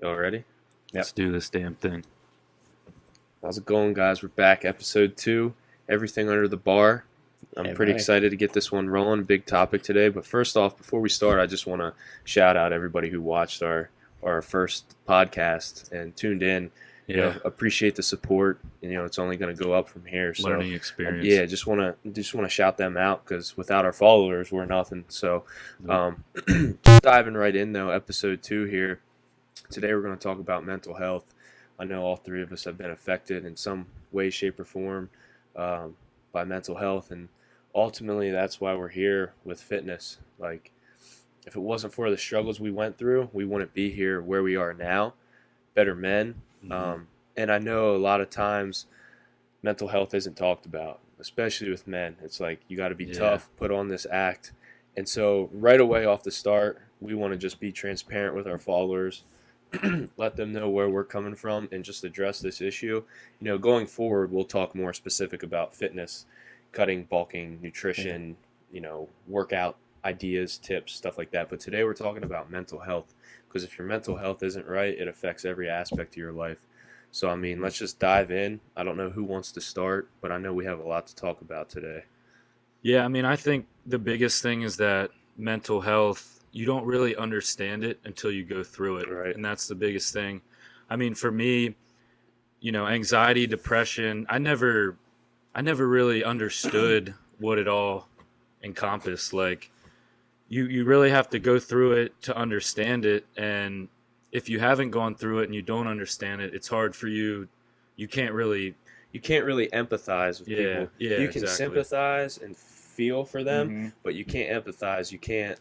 Y'all ready? Let's do this damn thing. How's it going, guys? We're back, episode 2, everything under the bar. I'm pretty excited to get this one rolling. Big topic today. But first off, before we start, I just want to shout out everybody who watched our first podcast and tuned in. You know, appreciate the support. You know, it's only going to go up from here. So, learning experience. Yeah, just want to shout them out because without our followers, we're nothing. So, just diving right in though, episode 2 here. Today we're going to talk about mental health. I know all three of us have been affected in some way, shape, or form by mental health, and ultimately that's why we're here with fitness. Like, if it wasn't for the struggles we went through, we wouldn't be here where we are now, better men. And I know a lot of times mental health isn't talked about, especially with men. It's like you got to be tough, put on this act. And so right away off the start, we want to just be transparent with our followers, let them know where we're coming from, and just address this issue. You know, going forward, we'll talk more specific about fitness, cutting, bulking, nutrition, you know, workout ideas, tips, stuff like that. But today we're talking about mental health, because if your mental health isn't right, it affects every aspect of your life. So, I mean, let's just dive in. I don't know who wants to start, but I know we have a lot to talk about today. Yeah, I mean, I think the biggest thing is that mental health, you don't really understand it until you go through it. Right. And that's the biggest thing. I mean, for me, you know, anxiety, depression, I never really understood what it all encompassed. Like, you really have to go through it to understand it. And if you haven't gone through it and you don't understand it, it's hard for you. You can't really empathize with people. Yeah, you can exactly. sympathize and feel for them, but you can't empathize. You can't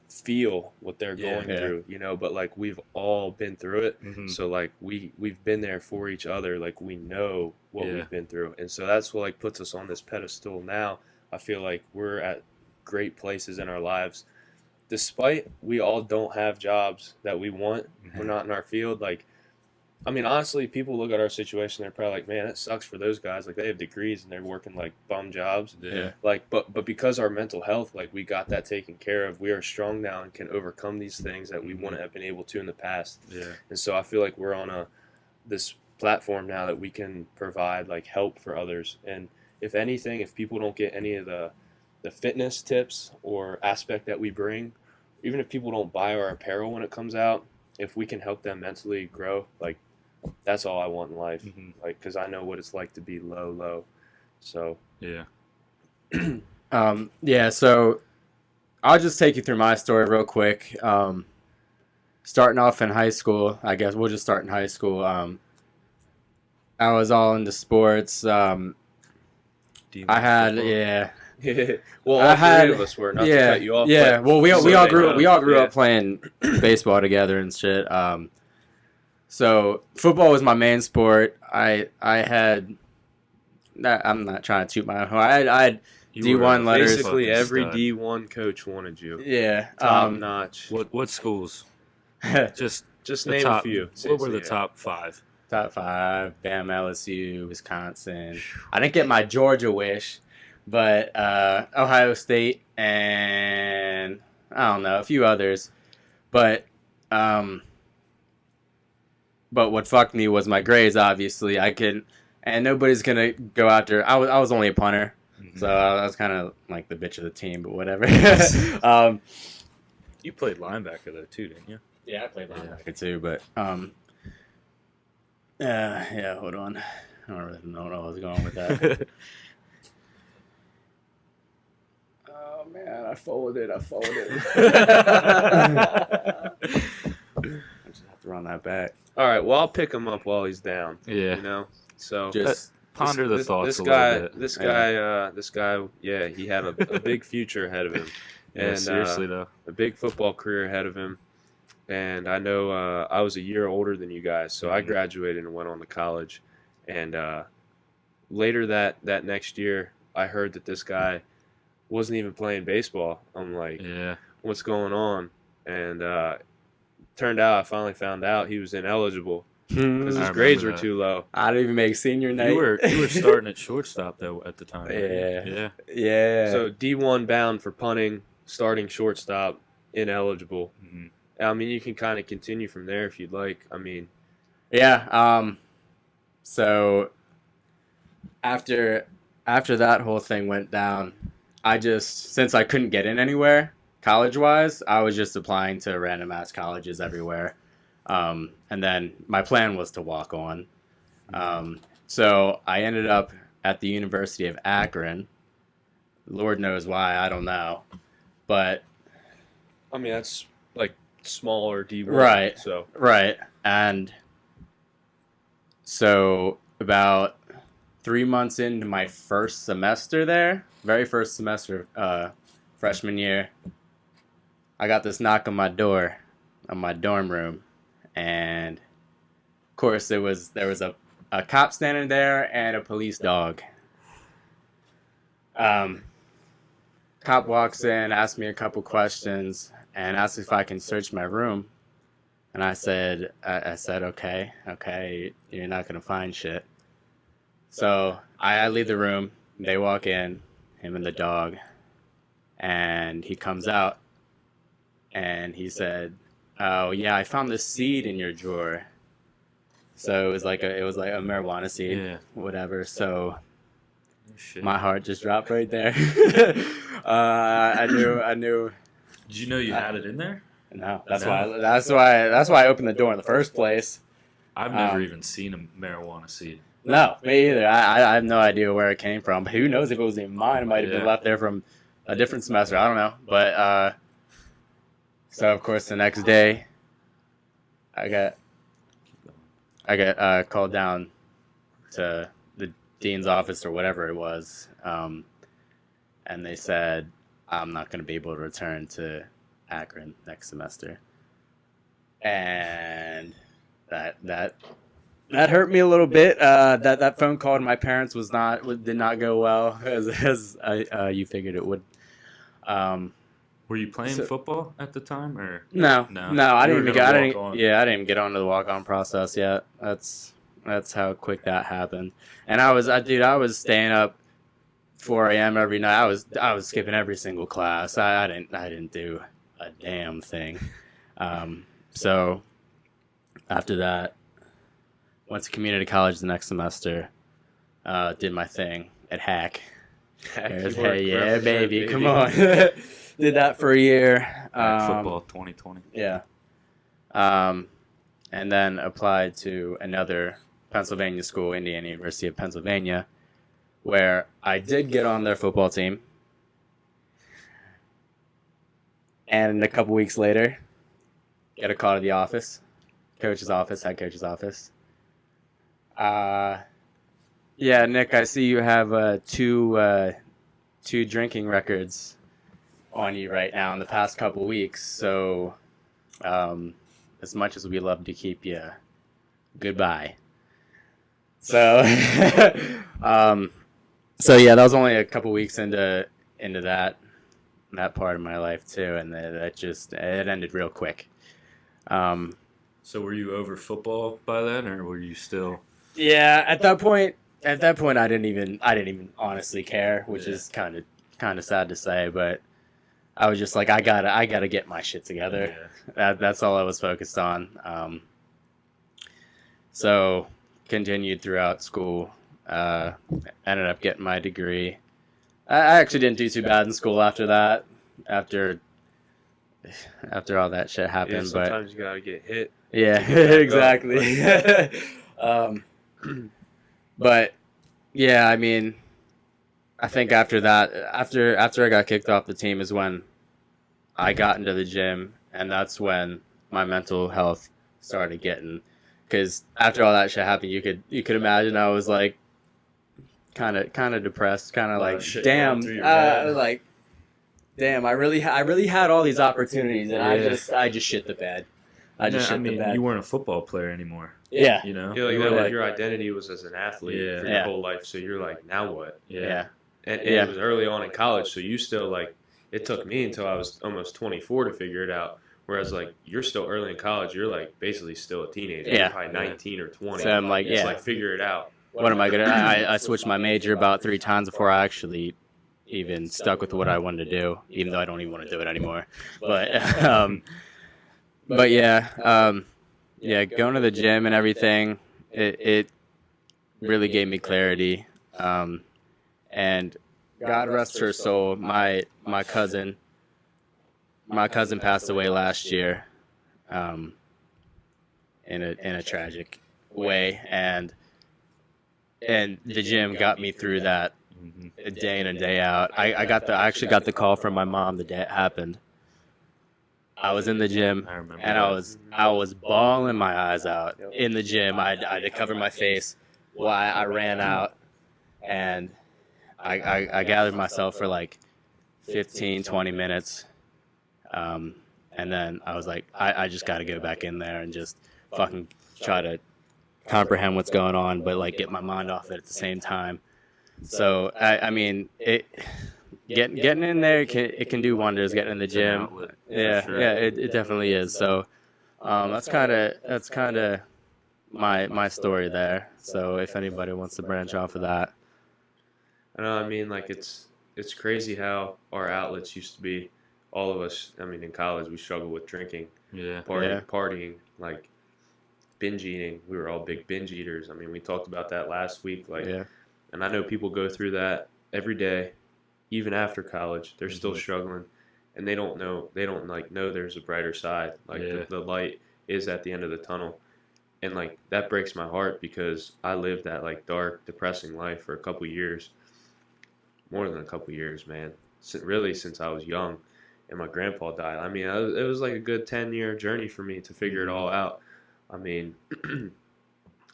feel what they're going through, you know. But like, we've all been through it, so like we've been there for each other. Like, we know what we've been through, and so that's what like puts us on this pedestal now. I feel like we're at great places in our lives, despite we all don't have jobs that we want. We're not in our field. Like, I mean, honestly, people look at our situation, they're probably like, man, that sucks for those guys. Like, they have degrees and they're working like bum jobs. Yeah. Like, but because our mental health, like, we got that taken care of, we are strong now and can overcome these things that we wouldn't have been able to in the past. Yeah. And so I feel like we're on this platform now that we can provide like help for others. And if anything, if people don't get any of the fitness tips or aspect that we bring, even if people don't buy our apparel when it comes out, if we can help them mentally grow, like, that's all I want in life. Like, because I know what it's like to be low. So yeah. So I'll just take you through my story real quick. Starting off in high school, I guess we'll just start in high school. I was all into sports. I had well, all three of us were, not to cut you off. Yeah, well, we all grew up playing baseball together and shit. So football was my main sport. I had. I'm not trying to toot my own horn. I had D1 letters. Basically, every D1 coach wanted you. Yeah, top notch. What schools? Just name top, a few. What were the top 5? Top 5: Bam, LSU, Wisconsin. I didn't get my Georgia wish, but Ohio State and I don't know, a few others. But what fucked me was my grades. Obviously, and nobody's gonna go out there. I was only a punter, so I was kind of like the bitch of the team, but whatever. You played linebacker though too, didn't you? Yeah, I played linebacker too, but hold on. I don't really know where I was going with that. Oh man, I folded. I just have to run that back. All right, well, I'll pick him up while he's down. Yeah. You know? So just ponder the thoughts a little bit. This guy, he had a big future ahead of him. Yeah, and seriously though. A big football career ahead of him. And I know I was a year older than you guys, so I graduated and went on to college. And later that next year, I heard that this guy wasn't even playing baseball. I'm like, what's going on? And turned out, I finally found out he was ineligible because his grades were too low. I didn't even make senior night. You were starting at shortstop though at the time. Yeah. So D1 bound for punting, starting shortstop, ineligible. I mean, you can kind of continue from there if you'd like. I mean, Yeah. So after that whole thing went down, since I couldn't get in anywhere college wise, I was just applying to random ass colleges everywhere. And then my plan was to walk on. So I ended up at the University of Akron. Lord knows why, I don't know. But I mean that's like smaller D1. Right. So right. And so about 3 months into my first semester there, very first semester, freshman year, I got this knock on my door, on my dorm room, and of course there was a cop standing there and a police dog. Cop walks in, asks me a couple questions, and asks if I can search my room. And I said, okay, you're not gonna find shit. So I leave the room. They walk in, him and the dog, and he comes out, and he said, "Oh yeah, I found this seed in your drawer." So it was like a marijuana seed, Yeah. whatever. So Oh, shit. my heart just dropped right there. I knew. Did you know you had it in there? No, that's No. why I opened the door in the first place. I've never even seen a marijuana seed. No, me either. I have no idea where it came from. But who knows if it was even mine? It might have been Yeah. left there from a different semester. I don't know. But so of course the next day, I got called down to the dean's office or whatever it was, and they said I'm not going to be able to return to Akron next semester, and that hurt me a little bit. That phone call to my parents did not go well as you figured it would. Were you playing So- football at the time, or No, No. I You didn't were even gonna get. walk on. I didn't even get onto the walk-on process yet. That's how quick that happened. And I was staying up 4 a.m. every night. I was skipping every single class. I didn't do a damn thing. So after that, went to community college the next semester. Did my thing at Hack. Hey, yeah, baby, come on. Did that for a year. football 2020? Yeah. And then applied to another Pennsylvania school, Indiana University of Pennsylvania, where I did get on their football team. And a couple weeks later, get a call to the office, coach's office, head coach's office. Yeah, Nick, I see you have two drinking records on you right now in the past couple weeks. So, as much as we love to keep you, goodbye. So, so yeah, that was only a couple weeks into that part of my life too, and it ended real quick. So were you over football by then, or were you still? Yeah, at that point, I didn't even honestly care, which Yeah. is kind of sad to say, but I was just like, I gotta get my shit together. That's all I was focused on. So continued throughout school. Ended up getting my degree. I actually didn't do too bad in school after that. After all that shit yeah, happened, but sometimes you gotta get hit. yeah, to get exactly. But yeah, I mean, I think after that, after I got kicked off the team is when I got into the gym, and that's when my mental health started getting. Because after all that shit happened, you could imagine I was like, kind of depressed, kind of lot of like, shit damn, going through your head. like, damn, I really had all these opportunities, and Yeah. I just shit the bed. I just shit the bed. you weren't a football player anymore. Yeah. You know, I feel like, You were your identity was as an athlete Yeah. for Yeah. your whole life, so you're like, now what? Yeah. And Yeah. it was early on in college, so you still like. It took me until I was almost 24 to figure it out. Whereas like you're still early in college, you're like basically still a teenager. Yeah. You're probably 19 or 20. So I'm like, It's yeah. like figure it out. What am I gonna? I switched my major about 3 times before I actually even stuck with what I wanted to do, even though I don't even want to do it anymore. But but yeah, going to the gym and everything, it really gave me clarity. And God rest her soul, my cousin passed away last year, in a tragic way, and the gym got me through that day in and day out. I actually got the call from my mom the day it happened. I was in the gym I remember and that. I was bawling my eyes out in the gym. I had to cover my face while I ran out, and I gathered myself for like 15, 20 minutes. And then I was like, I just got to go back in there and just fucking try to comprehend what's going on, but like get my mind off it at the same time. So I mean, getting in there, it can do wonders. Getting in the gym, outlet, for yeah, sure. yeah, it definitely is. So that's kind of my story there. So if anybody wants to branch off of that, I know. I mean, like it's crazy how our outlets used to be. All of us. I mean, in college we struggled with drinking, Yeah. partying, like binge eating. We were all big binge eaters. I mean, we talked about that last week. Like, yeah, and I know people go through that every day, even after college. They're still Mhm. struggling, and they don't know. They don't like know there's a brighter side. Like Yeah. the light is at the end of the tunnel, and like that breaks my heart because I lived that like dark, depressing life for a couple years, more than a couple years, man. Really, since I was young, and my grandpa died. I mean, it was like a good 10-year journey for me to figure it all out. I mean,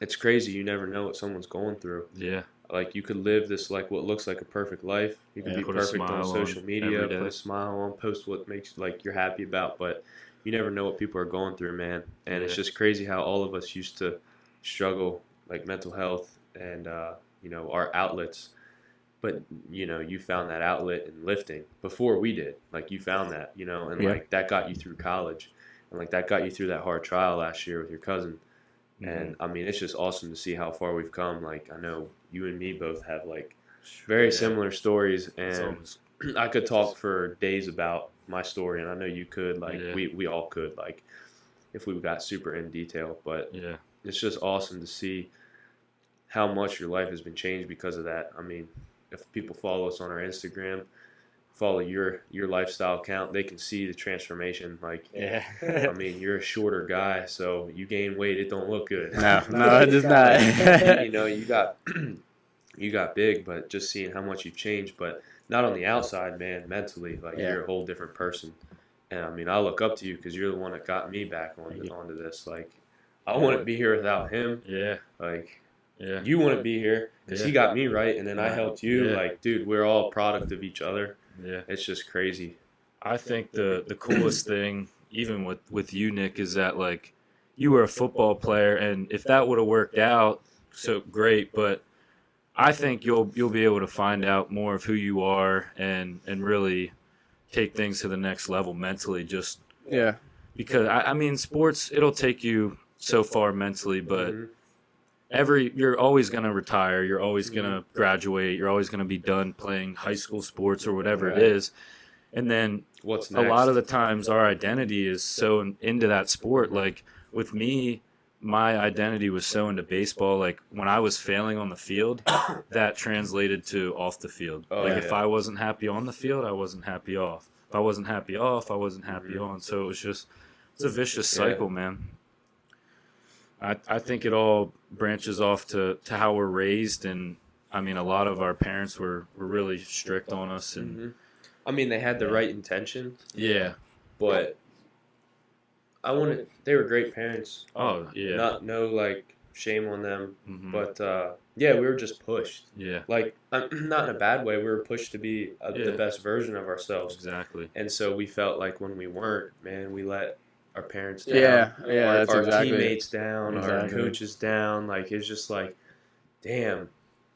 it's crazy. You never know what someone's going through. Yeah. Like you could live this like what looks like a perfect life. You could Yeah, be put a perfect on smile social on media, every day. put a smile on, post what makes like you're happy about, but you never know what people are going through, man. And it's Yeah. just crazy how all of us used to struggle like mental health and our outlets. But you found that outlet in lifting before we did. Like you found that, and Yeah. like that got you through college, and like that got you through that hard trial last year with your cousin. And I mean, it's just awesome to see how far we've come. Like I know you and me both have like very Yeah. similar stories, It's and almost, I could talk for days about my story, and I know you could. Like Yeah. we all could. Like if we got super in detail, but yeah. it's just awesome to see how much your life has been changed because of that. I mean, if people follow us on our Instagram, follow your lifestyle account, they can see the transformation. Like, yeah. I mean, you're a shorter guy, so you gain weight, it don't look good. No, it does not. You got big, but just seeing how much you've changed, but not on the outside, man, mentally, like Yeah. you're a whole different person. And I mean, I look up to you because you're the one that got me back Thank you. onto this. Like, I wouldn't be here without him. Yeah. Like, Yeah. you wouldn't be here because he Yeah. got me right, and then I helped you. Yeah. Like, dude, we're all a product of each other. Yeah. It's just crazy. I think the coolest thing, even with you, Nick, is that like you were a football player, and if that would have worked out, so great. But I think you'll be able to find out more of who you are and really take things to the next level mentally. Just Yeah. because I mean, sports it'll take you so far mentally, but Mhm. you're always going to retire, you're always going to graduate, you're always going to be done playing high school sports or whatever Right. it is. And then What's a next? lot of the times our identity is so into that sport. Like with me, my identity was so into baseball. Like when I was failing on the field, that translated to off the field. Oh, Like if yeah. I wasn't happy on the field, I wasn't happy off. If I wasn't happy off, I wasn't happy Mhm. on. So it's a vicious Yeah. cycle, man. I think it all branches off to how we're raised, and I mean a lot of our parents were really strict on us, and Mhm. I mean, they had the right intention, yeah, but they were great parents. oh yeah, No like shame on them, Mhm. but yeah, we were just pushed. yeah, Like not in a bad way. We were pushed to be the Yeah. best version of ourselves, exactly. and so we felt like when we weren't, man, we let our parents down. Yeah, our, that's our exactly. teammates down, our Exactly. coaches down. Like it's just like, damn,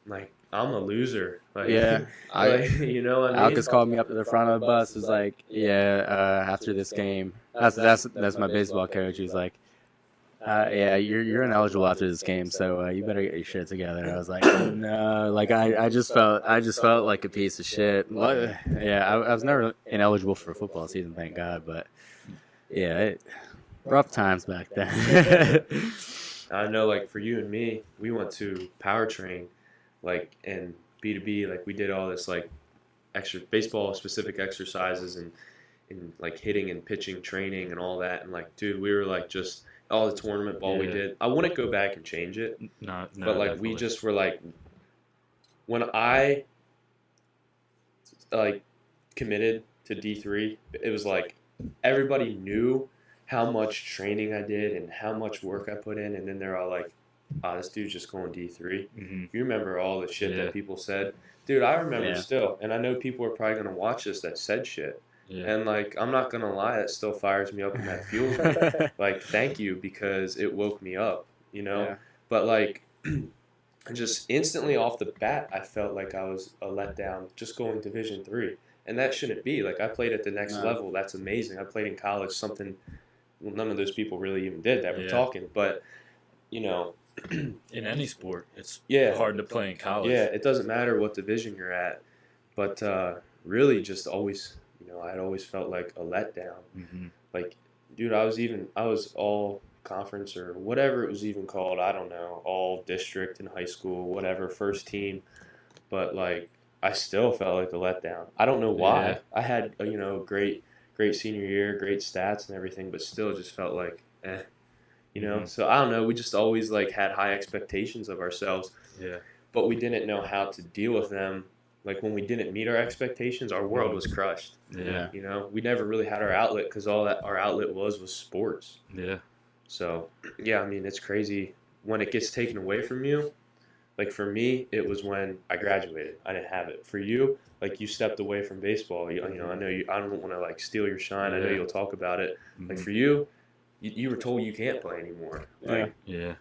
like I'm a loser. Like, Yeah, like, you know what I mean? Alcas called me up to the front of the bus. Was like, yeah, after this game, that's my baseball coach. He's like, yeah, you're ineligible after this game, so you better get your shit together. I was like, no, like I just felt like a piece of shit. Yeah, I was never ineligible for a football season, thank God, but yeah, rough times back then. I know, like for you and me, we went to powertrain, like and B2B, like we did all this like extra baseball specific exercises and like hitting and pitching training and all that, and like dude, we were like just all the tournament ball we Yeah. did. I wouldn't go back and change it, No, but like we definitely. just were like when I like committed to D3, it was like everybody knew how much training I did and how much work I put in, and then they're all like, "Ah, this dude's just going D3." hmm You remember all the shit Yeah. that people said, dude? I remember Yeah. still, and I know people are probably gonna watch this that said shit, Yeah. and like I'm not gonna lie, that still fires me up and that fuels me. Like, thank you because it woke me up, you know. Yeah. But like. Just instantly off the bat, I felt like I was a letdown just going Division 3, and that shouldn't be. Like I played at the next No. level. That's amazing. I played in college, something well, none of those people really even did that were Yeah. talking. But you know, In any sport, it's yeah, hard to play in college. yeah, it doesn't matter what division you're at, but really, just always, I'd always felt like a letdown. hmm Like, dude, I was all conference or whatever it was even called. I don't know, all district in high school, whatever, first team. But like, I still felt like a letdown. I don't know why. Yeah. I had great, great senior year, great stats and everything, but still just felt like, Mhm. So I don't know. We just always like had high expectations of ourselves, Yeah. but we didn't know how to deal with them. Like when we didn't meet our expectations, our world was crushed. Yeah. We never really had our outlet because all that our outlet was sports. Yeah. So yeah, I mean it's crazy when it gets taken away from you. Like for me, it was when I graduated. I didn't have it. For you, like you stepped away from baseball. I know you. I don't want to like steal your shine. I know Yeah. you'll talk about it. Like Mhm. for you, you were told you can't play anymore. Like Yeah.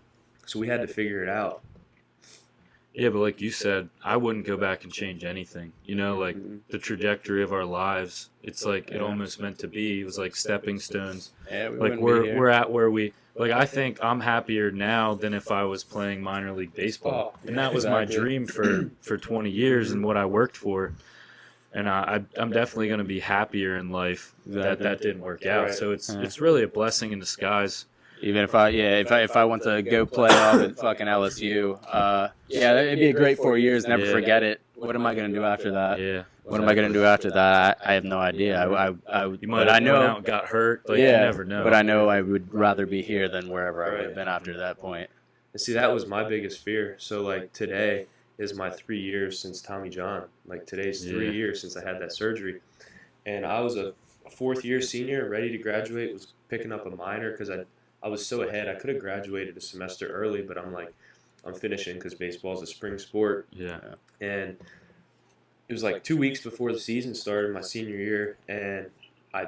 so we had to figure it out. Yeah, but like you said, I wouldn't go back and change anything. Like Mhm. the trajectory of our lives, it's like it Yeah. almost meant to be. It was like stepping stones. Yeah, we Like wouldn't be we're here. we're at where we like I think I'm happier now than if I was playing minor league baseball. Oh, And that was my exactly. dream for 20 years and what I worked for. And I'm definitely going to be happier in life Exactly. that didn't work out. Right. So it's Yeah. it's really a blessing in disguise. Even if I want to go play off at fucking LSU, it'd be a great 4 years. Never Yeah. forget it. What am I gonna do after that? Yeah. What am I gonna do after that? I have no idea. You might But have I know. went out and got hurt. Like you Yeah, never know. but I know I would rather be here than wherever I would Right. have been after that point. And see, that was my biggest fear. So like today is my 3 years since Tommy John. Like today's Yeah. 3 years since I had that surgery, and I was a fourth year senior, ready to graduate. Was picking up a minor because I was so ahead. I could have graduated a semester early, but I'm like, I'm finishing because baseball is a spring sport. Yeah. And it was like 2 weeks before the season started, my senior year, and I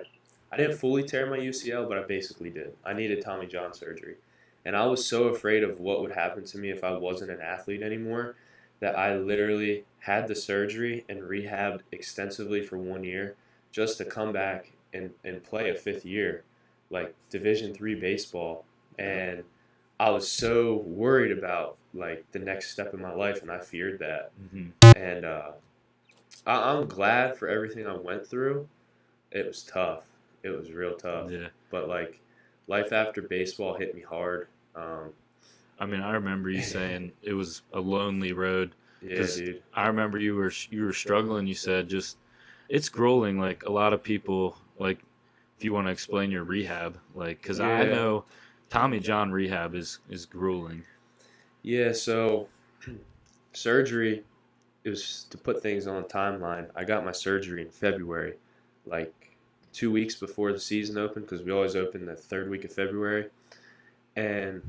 didn't fully tear my UCL, but I basically did. I needed Tommy John surgery, and I was so afraid of what would happen to me if I wasn't an athlete anymore that I literally had the surgery and rehabbed extensively for 1 year just to come back and play a fifth year, like Division 3 baseball, and I was so worried about like the next step in my life, and I feared that. hmm And I'm glad for everything I went through. It was tough. It was real tough. Yeah. But like life after baseball hit me hard. I mean, I remember you saying it was a lonely road. Yeah, 'Cause dude. I remember you were struggling. You said just it's grueling. Like a lot of people, like if you want to explain your rehab, like because I Yeah. know Tommy John rehab is grueling. Yeah, so surgery, it was to put things on a timeline. I got my surgery in February, like 2 weeks before the season opened, because we always open the third week of February. And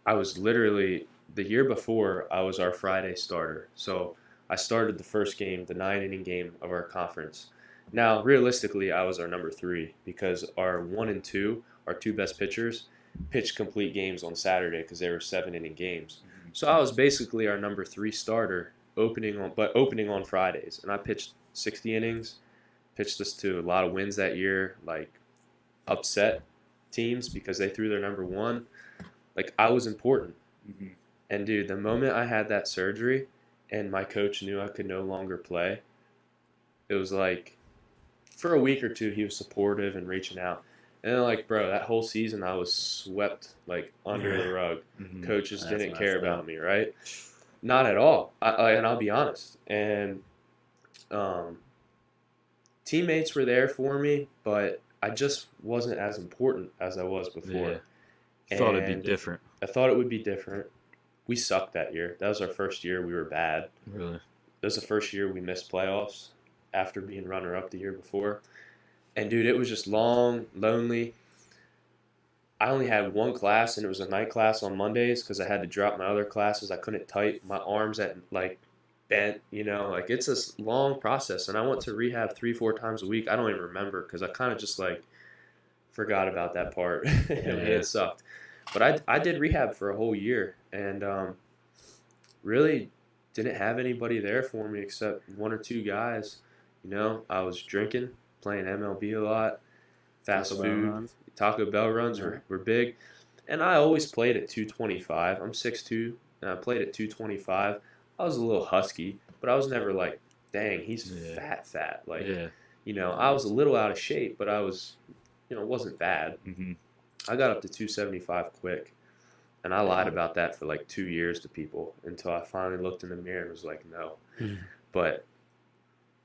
I was literally, the year before, I was our Friday starter. So I started the first game, the 9 inning game of our conference. Now, realistically, I was our number 3 because our 1 and 2, our 2 best pitchers, pitched complete games on Saturday because they were 7 inning games. So I was basically our number 3 starter, opening on Fridays, and I pitched 60 innings. Pitched us to a lot of wins that year, like upset teams because they threw their number 1. Like I was important. And dude, the moment I had that surgery and my coach knew I could no longer play, it was like for a week or two he was supportive and reaching out. And then, like, bro, that whole season I was swept like under the rug. Mhm. Coaches That's didn't messed care up. about me, right? Not at all. And I'll be honest. And um, teammates were there for me, but I just wasn't as important as I was before. Yeah. Thought it'd be And different. I thought it would be different. We sucked that year. That was our first year we were bad. Really. That was the first year we missed playoffs after being runner-up the year before. And, dude, it was just long, lonely. I only had one class, and it was a night class on Mondays because I had to drop my other classes. I couldn't type. My arms at like bent, like it's a long process. And I went to rehab 3-4 times a week. I don't even remember because I kind of just like forgot about that part. It sucked. But I did rehab for a whole year and really didn't have anybody there for me except one or two guys. I was drinking, playing MLB a lot, fast Taco Bell food. runs. Taco Bell runs were big. And I always played at 225. I'm 6'2", and I played at 225. I was a little husky, but I was never like, dang, he's fat. Like, I was a little out of shape, but I was, it wasn't bad. Mm-hmm. I got up to 275 quick. And I lied about that for like 2 years to people until I finally looked in the mirror and was like, no. But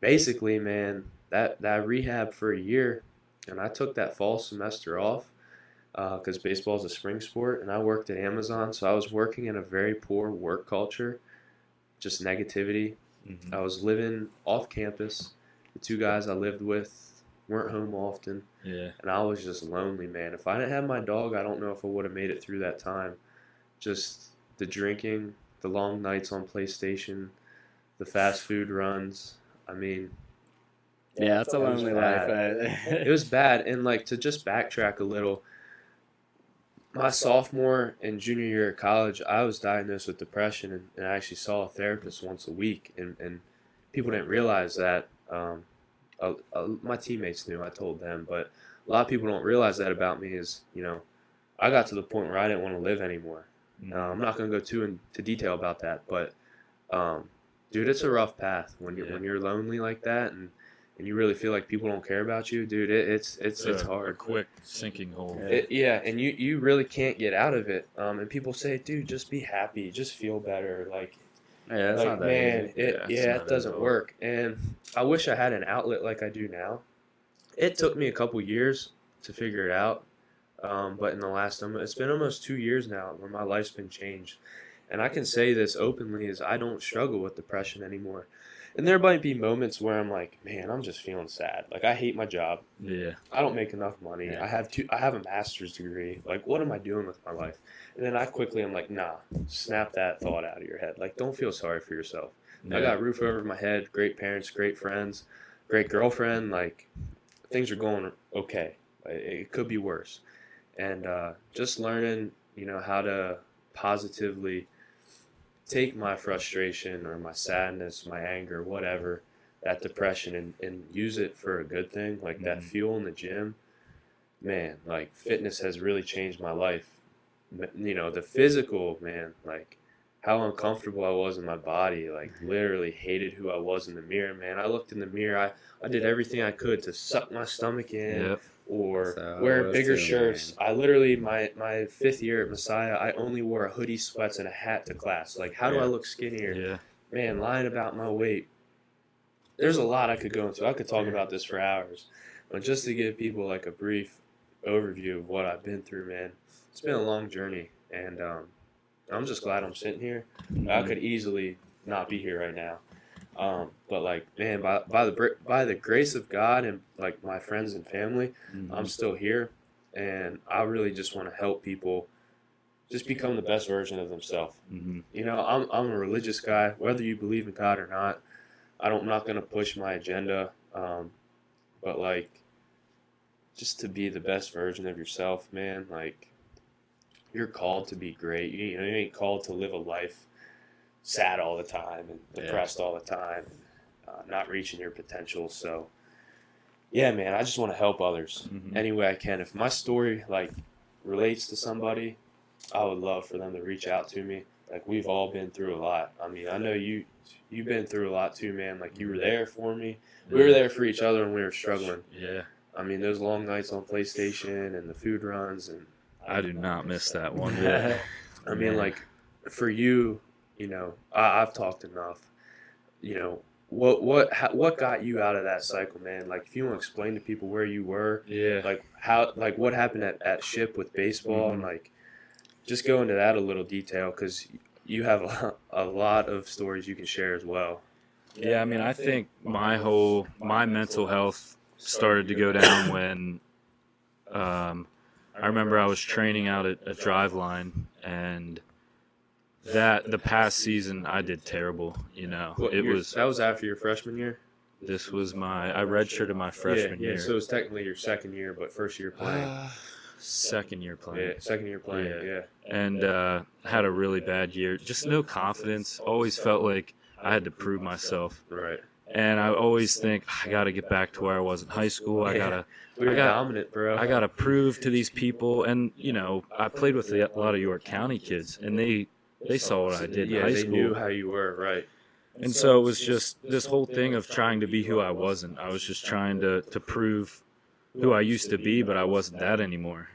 basically, man, that rehab for a year, and I took that fall semester off because baseball is a spring sport, and I worked at Amazon, so I was working in a very poor work culture, just negativity. Mm-hmm. I was living off campus. The two guys I lived with weren't home often, Yeah. and I was just lonely, man. If I didn't have my dog, I don't know if I would have made it through that time. Just the drinking, the long nights on PlayStation, the fast food runs. I mean, Yeah, it's a It was lonely bad. life. it was bad. And like to just backtrack a little, my sophomore and junior year of college, I was diagnosed with depression, and I actually saw a therapist once a week. And people didn't realize that. My teammates knew. I told them, but a lot of people don't realize that about me. Is I got to the point where I didn't want to live anymore. I'm not going to go too into detail about that, but dude, it's a rough path when you're lonely like that, and you really feel like people don't care about you, dude. It's hard. A quick sinking hole. And you really can't get out of it. And people say, dude, just be happy, just feel better. Like, Yeah, it's not that man, easy. it doesn't work. And I wish I had an outlet like I do now. It took me a couple years to figure it out. But in the last, it's been almost 2 years now where my life's been changed. And I can say this openly is I don't struggle with depression anymore. And there might be moments where I'm like, man, I'm just feeling sad. Like, I hate my job. Yeah. I don't make enough money. Yeah. I have a master's degree. Like, what am I doing with my life? And then I'm like, nah, snap that thought out of your head. Like, don't feel sorry for yourself. I got a roof over my head, great parents, great friends, great girlfriend. Like, things are going okay. It could be worse. And just learning, how to positively take my frustration or my sadness, my anger, whatever, that depression, and use it for a good thing, like that fuel in the gym. Man, like fitness has really changed my life. The physical, man, like how uncomfortable I was in my body, like literally hated who I was in the mirror, man. I looked in the mirror, I did everything I could to suck my stomach in. Yep. Or So, wear those bigger two, shirts. man. I literally, my 5th year at Messiah, I only wore a hoodie, sweats, and a hat to class. Like, how do I look skinnier? Yeah. Man, lying about my weight. There's a lot I could go into. I could talk about this for hours. But just to give people like a brief overview of what I've been through, man, it's been a long journey. And I'm just glad I'm sitting here. I could easily not be here right now. But like, man, by the grace of God and like my friends and family, I'm still here, and I really just want to help people just become the best version of themselves. Mm-hmm. I'm a religious guy, whether you believe in God or not. I'm not gonna push my agenda, but like, just to be the best version of yourself, man. Like, you're called to be great. You ain't called to live a life sad all the time and depressed all the time, not reaching your potential. So yeah, man, I just want to help others any way I can. If my story like relates to somebody, I would love for them to reach out to me. Like, we've all been through a lot. I mean, I know you've been through a lot too, man. Like, you were there for me. We were there for each other when we were struggling. Yeah. I mean, those long nights on PlayStation and the food runs, and I do not miss that one bit. I mean, Man. like for you, I've talked enough. You know, what got you out of that cycle, man? Like, if you want to explain to people where you were, Yeah. like what happened at Ship with baseball, and like just go into that a little detail because you have a lot of stories you can share as well. Yeah, I mean, I think my mental health started to go down when I remember I was training out at a Driveline, and the past season I did terrible. That was after your freshman year. This was I redshirted my freshman yeah. year. So it was technically your second year, but first year playing. Second year playing. Yeah, second year playing. Yeah. And had a really bad year. Just no confidence. Always felt like I had to prove myself. Right. And I always think I got to get back to where I was in high school. We were dominant, bro. I got to prove to these people. And I played with a lot of York County kids, and they saw what I did in high they school. knew how you were, right? And so it was just this whole thing of trying to be who I wasn't. I was just trying to prove who I used to be, but I wasn't that anymore,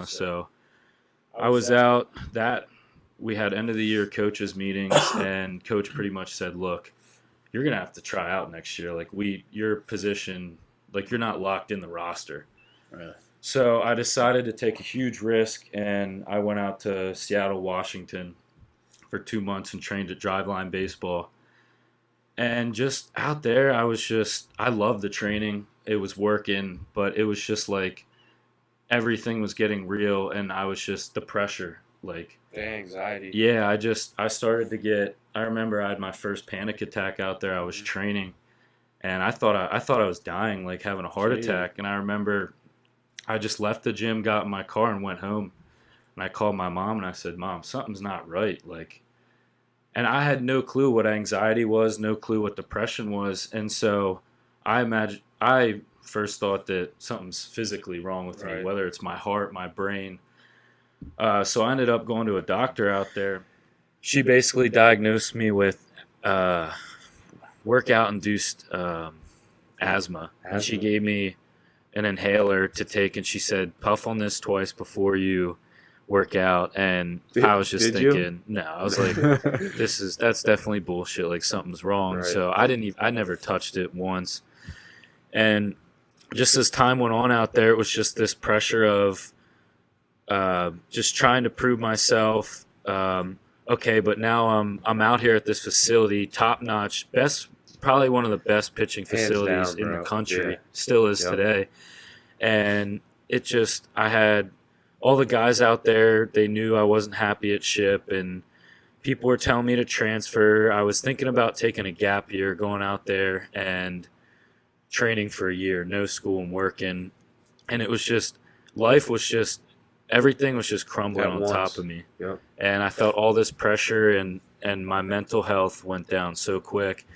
So I was out that we had end of the year coaches meetings, and coach pretty much said, look, you're going to have to try out next year. Like your position, like you're not locked in the roster. Really? So I decided to take a huge risk, and I went out to Seattle, Washington for 2 months and trained at Driveline Baseball. And just out there, I loved the training. It was working, but it was just like everything was getting real, and I was just the pressure. Like The anxiety. yeah, I started to get. I remember I had my first panic attack out there. I was training, and I thought I was dying, like having a heart Gee. attack. And I remember I just left the gym, got in my car, and went home. And I called my mom and I said, "Mom, something's not right." Like, and I had no clue what anxiety was, no clue what depression was, and so I first thought that something's physically wrong with me, Right. whether it's my heart, my brain. So I ended up going to a doctor out there. She basically diagnosed me with workout-induced asthma. And she Asthma. gave me an inhaler to take, and she said, puff on this twice before you work out. And I was just Did you? thinking, no, I was like, that's definitely bullshit. Like something's wrong. Right. So I never touched it once. And just as time went on out there, it was just this pressure of just trying to prove myself. Okay, but now I'm out here at this facility, top notch, probably one of the best pitching Hands facilities down, in the bro. country, Yeah. still is Yep. today. And I had all the guys out there, they knew I wasn't happy at Ship, and people were telling me to transfer. I was thinking about taking a gap year, going out there and training for a year, no school and working. And it was just, life was just, everything was just crumbling At on once. top of me. Yep. And I felt all this pressure, and my mental health went down so quick.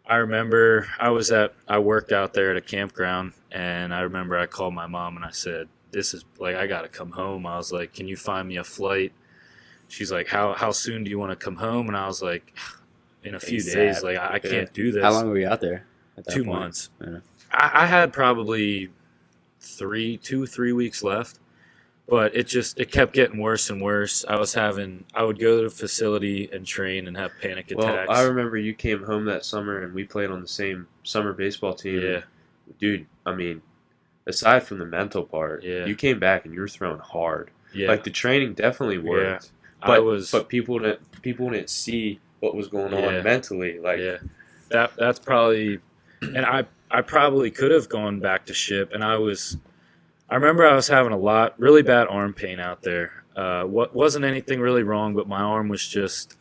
I remember I worked out there at a campground, and I remember I called my mom and I said, this is like, I got to come home. I was like, can you find me a flight? She's like, how soon do you want to come home? And I was like, in a few ASAP. days, like I can't do this. How long were we out there? At that 2 point? months. Yeah. I had probably 3 weeks left, but it kept getting worse and worse. I would go to the facility and train and have panic Well, attacks. I remember you came home that summer and we played on the same summer baseball team. Yeah. Dude, I mean, aside from the mental part, Yeah. you came back and you were throwing hard. Yeah. Like the training definitely worked. I But people didn't see what was going Yeah. on mentally. Like yeah. That's probably, and I probably could have gone back to Ship, and I remember I was having really bad arm pain out there. What wasn't anything really wrong, but my arm was just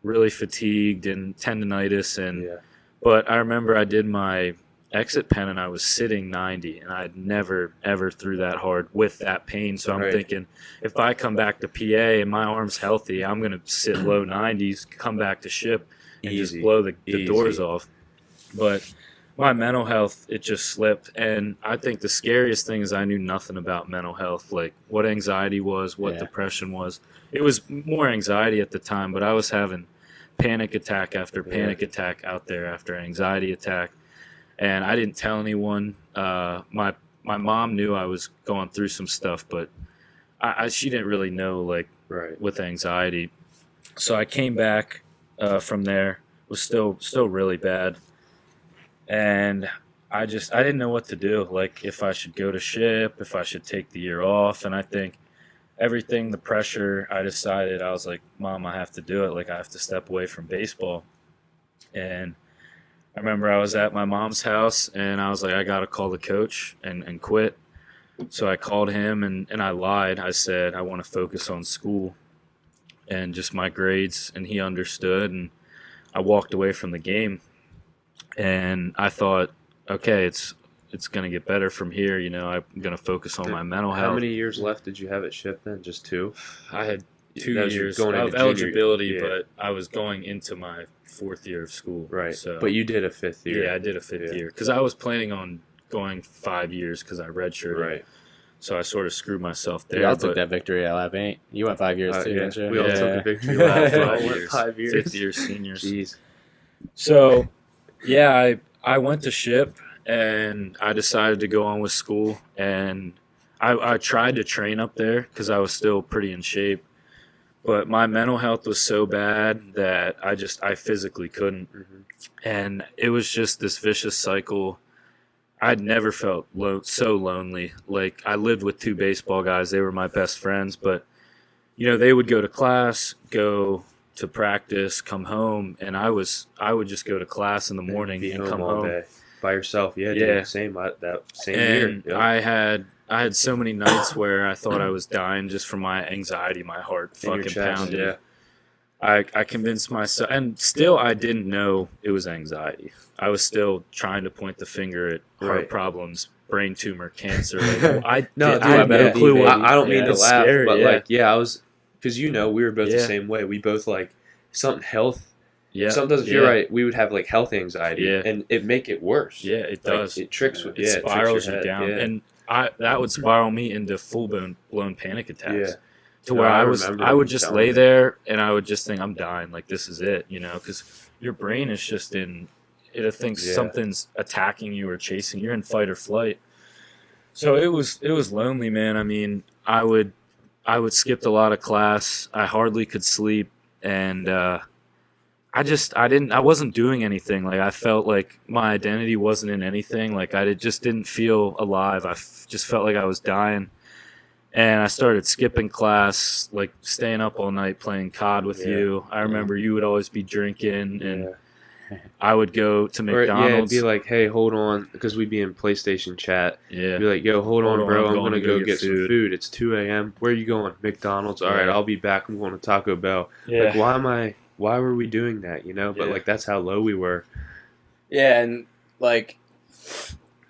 really fatigued and tendonitis, and yeah. but I remember I did my exit pen and I was sitting 90, and I'd never ever threw that hard with that pain. So I'm Right. thinking, if I come back to PA and my arm's healthy, I'm gonna sit low 90s, come back to Ship, and Easy. just blow the Easy. doors off. But my mental health, it just slipped. And I think the scariest thing is I knew nothing about mental health, like what anxiety was, what Yeah. depression was. It was more anxiety at the time, but I was having panic attack after panic my anxiety attack. And I didn't tell anyone. My my mom knew I was going through some stuff, but she didn't really know, like, Right. with anxiety. So I came back from there, was still really bad, and I didn't know what to do, like if I should go to ship, if I should take the year off. And I think everything, the pressure, I decided, I was like, Mom, I have to do it. Like, I have to step away from baseball. And I remember I was at my mom's house, and I was like, I got to call the coach and quit. So I called him, and I lied. I said, I want to focus on school and just my grades. And he understood, and I walked away from the game. And I thought, okay, it's going to get better from here. You know, I'm going to focus on my mental health. How many years left did you have at Ship then? Just 2? I had 2 That was years going of into junior- eligibility, yeah. but I was going into my 4th year of school. Right. So, But you did a 5th year. yeah, I did a 5th Yeah. year because I was planning on going 5 years because I redshirted. Right. So I sort of screwed myself there. We all took but that victory lap, ain't you? Went 5 years too, Yeah. didn't you? We all Yeah. took a victory lap. Yeah. We all 5 went years. 5 years. 5th year seniors. Jeez. So, yeah, I went to Ship, and I decided to go on with school. And I tried to train up there because I was still pretty in shape. But my mental health was so bad that I physically couldn't. Mhm. And it was just this vicious cycle. I'd never felt so lonely. Like, I lived with 2 baseball guys. They were my best friends, but you know, they would go to class, go to practice, come home, and I would just go to class in the morning Be and home come all home. day by yourself. Yeah. Yeah. Dude, same. That same And year. I had so many nights where I thought I was dying just from my anxiety. My heart In your fucking chest, pounded. yeah. I convinced myself, and still I didn't know it was anxiety. I was still trying to point the finger at heart Right. problems, brain tumor, cancer. Like, I No, did, dude, I had no man, clue baby. what. I don't mean Yeah, to it's laugh, scary, but yeah. like, yeah, I was, because we were both the Yeah. same way. We both like something health, Yeah, something doesn't feel yeah. right. We would have like health anxiety, Yeah. and it make it worse. Yeah, it Like, does. it tricks with It yeah, it tricks spirals your you head, down, yeah. and that would spiral me into full blown panic attacks. Yeah. To No, where I I remember would you just telling lay me. there and I would just think I'm dying. Like, this is it, you know, because your brain is just it thinks Yeah. something's attacking you or chasing. You're in fight or flight. So it was lonely, man. I mean, I would skip a lot of class. I hardly could sleep, and I wasn't doing anything. Like, I felt like my identity wasn't in anything. Like, just didn't feel alive. Just felt like I was dying. And I started skipping class, like staying up all night playing COD with Yeah. you. I remember you would always be drinking, and Yeah. I would go to Or, yeah, it'd McDonald's. be like, hey, hold on, because we'd be in PlayStation chat. Yeah. Be like, yo, hold on, bro, I'm going gonna to go get get some food. food. It's 2 a.m. Where are you going? McDonald's. All right, Yeah. I'll be back. I'm going to Taco Bell. Yeah. Like, why were we doing that? You know, but Yeah. like that's how low we were. Yeah, and like,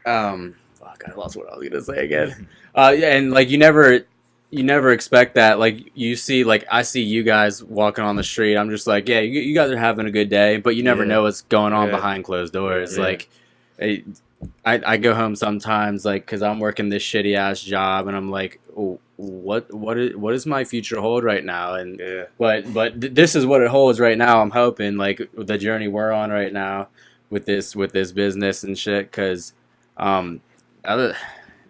fuck, I lost what I was gonna say again. Yeah, and like you never expect that. Like you see, like I see you guys walking on the street. I'm just like, yeah, you guys are having a good day, but you never Yeah. know what's going on Yeah. behind closed doors. Yeah. Like, I go home sometimes, like, because I'm working this shitty ass job, and I'm like, oh, what is my future hold right now? And Yeah. but this is what it holds right now. I'm hoping, like, with the journey we're on right now with this business and shit, because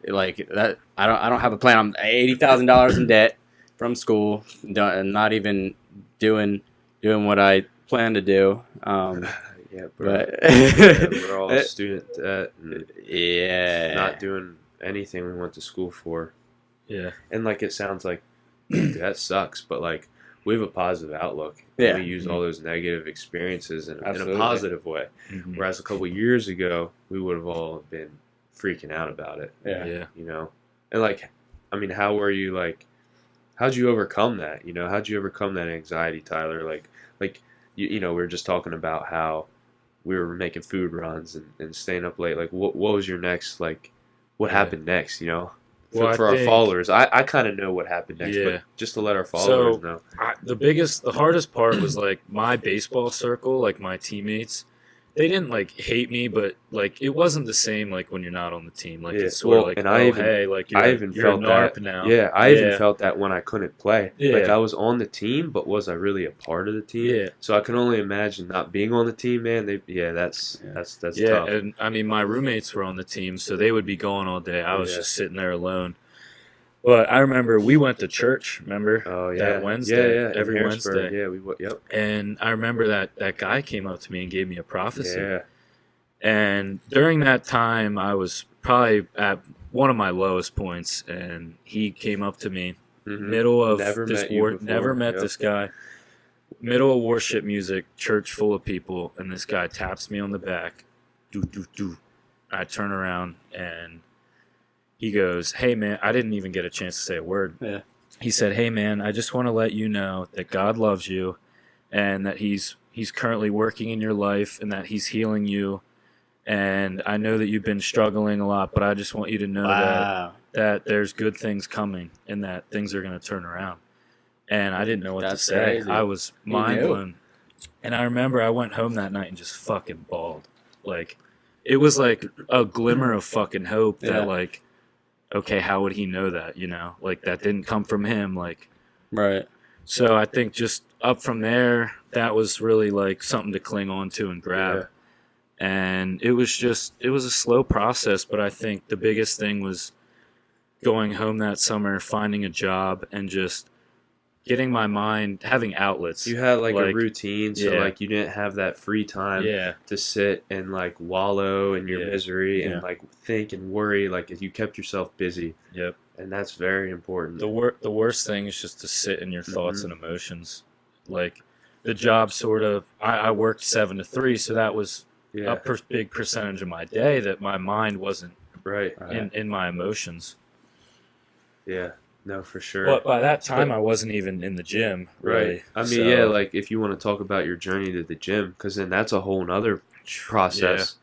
like that I don't have a plan. I'm $80,000 in debt from school, and not even doing what I plan to do. Yeah, bro. But Yeah, we're all student debt and yeah, not doing anything we went to school for. Yeah. And like it sounds like that sucks, but like we have a positive outlook. Yeah. We use all those negative experiences in a Absolutely. positive way. Mhm. Whereas a couple years ago, we would have all been freaking out about it. yeah. Yeah. You know? And like, I mean, how were you like, how'd you overcome that? You know, how'd you overcome that anxiety, Tyler? Like you know, we were just talking about how we were making food runs and staying up late. Like, what was your next, like, what Yeah. happened next, you know? Well, I For our think- followers, I kind of know what happened next, Yeah. but just to let our followers So- know. The hardest part was like my baseball circle, like my teammates, they didn't like hate me, but like it wasn't the same like when you're not on the team. Like Yeah, it's sort well, of like, and oh I even- hey, like I even you're felt a NARP that. now. Yeah, I even Yeah. felt that when I couldn't play. Like Yeah. I was on the team, but was I really a part of the team? Yeah. So I can only imagine not being on the team, man. That's Yeah, tough. and I mean my roommates were on the team, so they would be gone all day. I was Yeah. just sitting there alone. But I remember we went to church. Remember? Oh yeah, That Wednesday, yeah, in every Harrisburg. Wednesday. Yeah, yep. And I remember that guy came up to me and gave me a prophecy. Yeah, And during that time, I was probably at one of my lowest points, and he came up to me, mhm. middle of Never this met you before. never met Yep. this guy, middle of worship music, church full of people, and this guy taps me on the back, do do do. I turn around and he goes, "Hey man," I didn't even get a chance to say a word. Yeah. He said, "Hey man, I just want to let you know that God loves you, and that He's currently working in your life, and that He's healing you." And I know that you've been struggling a lot, but I just want you to know Wow. that there's good things coming and that things are going to turn around. And I didn't know what That's to say. crazy. I was You mind knew. blown. And I remember I went home that night and just fucking bawled. Like, it was like a glimmer of fucking hope that, Yeah. like, okay, how would he know that, you know? Like, that didn't come from him. Like, Right. so I think just up from there, that was really like something to cling on to and grab. Yeah. And it was a slow process, but I think the biggest thing was going home that summer, finding a job, and just getting my mind, having outlets. You had like a Like, routine, so yeah. like you didn't have that free time Yeah, to sit and like wallow in your Yeah. misery and Yeah. like think and worry. Like you kept yourself busy, yep. and that's very important. The worst thing is just to sit in your thoughts Mhm. and emotions. Like, the job sort of, I worked 7 to 3, so that was Yeah, a big percentage of my day that my mind wasn't right. in my emotions. Yeah, no, for sure. But by that time, I wasn't even in the gym, really. Right. I mean, So, yeah, like if you want to talk about your journey to the gym, because then that's a whole nother process.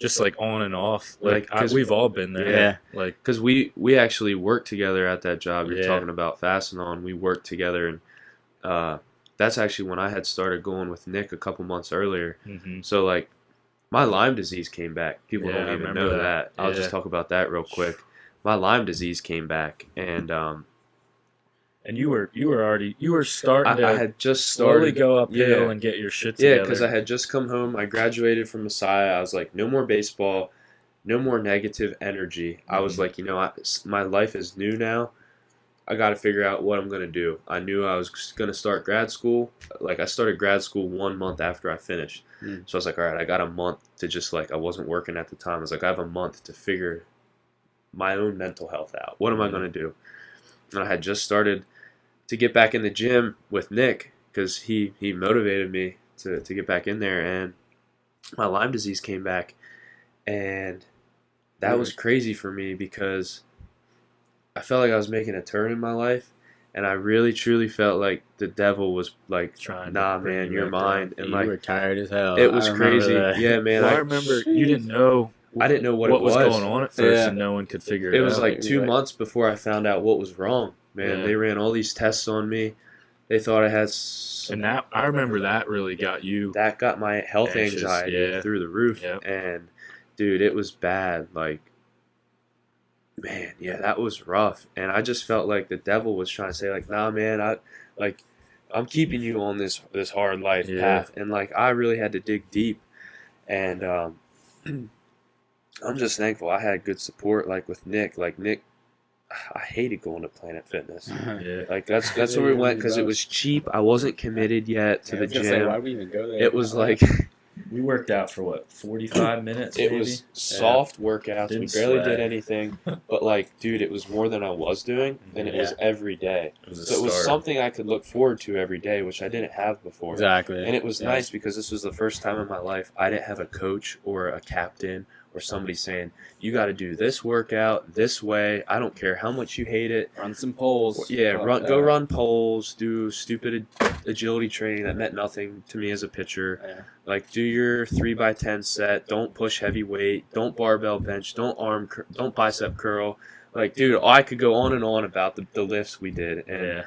just like on and off. Like, 'cause- We've all been there. Yeah. Like, Because we actually worked together at that job you're Yeah. talking about, Fastenon. We worked together, and that's actually when I had started going with Nick a couple months earlier. mhm. So like, my Lyme disease came back. People Yeah, I don't even remember know that. that. I'll just Yeah. talk about that real quick. My Lyme disease came back, and And you were starting to I had just slowly started. go uphill yeah. and get your shit Yeah, together. because I had just come home. I graduated from Messiah. I was like, no more baseball, no more negative energy. I was Mhm. like, my life is new now. I got to figure out what I'm going to do. I knew I was going to start grad school. Like, I started grad school 1 month after I finished. Mm. So I was like, all right, I got a month to just, like, I wasn't working at the time. I was like, I have a month to figure my own mental health out. What am I going to do? And I had just started to get back in the gym with Nick because he motivated me to get back in there, and my Lyme disease came back, and that was crazy for me because I felt like I was making a turn in my life, and I really truly felt like the devil was like, Trying to nah, bring man, you you're back mine, down. and You like were tired as hell. it was I remember crazy. that. Yeah, man. Well, I remember you didn't know. I didn't know what it was was. going on at first, Yeah. and no one could figure it, It was out. like 2 months before I found out what was wrong. Man, Yeah. they ran all these tests on me. They thought I had and that I remember that really got you. that got my health Anxious, anxiety yeah. through the roof. Yep. And dude, it was bad. Like, man, yeah, that was rough. And I just felt like the devil was trying to say, like, nah, man, I'm keeping you on this hard life Yeah. path. And like, I really had to dig deep. And I'm just thankful I had good support, like with Nick. Like Nick, I hated going to Planet Fitness. Yeah. Like that's where we went because it was cheap. I wasn't committed yet to the gym. Why would we even go there? It was like We worked out for what, 45 minutes? it maybe? was soft workouts. We Didn't barely sweat. did anything, but like, dude, it was more than I was doing, and it was Yeah. every day. It was a So it was start. something I could look forward to every day, which I didn't have before. exactly. And it was Yeah. nice because this was the first time in my life I didn't have a coach or a captain or somebody saying, you got to do this workout this way. I don't care how much you hate it. Run some poles. Yeah, Fuck go that. run poles, do stupid agility training that meant nothing to me as a pitcher. Yeah. Like, do your 3x10 set. Don't push heavy weight. Don't barbell bench. Don't don't bicep curl. Like, dude, I could go on and on about the lifts we did. And Yeah.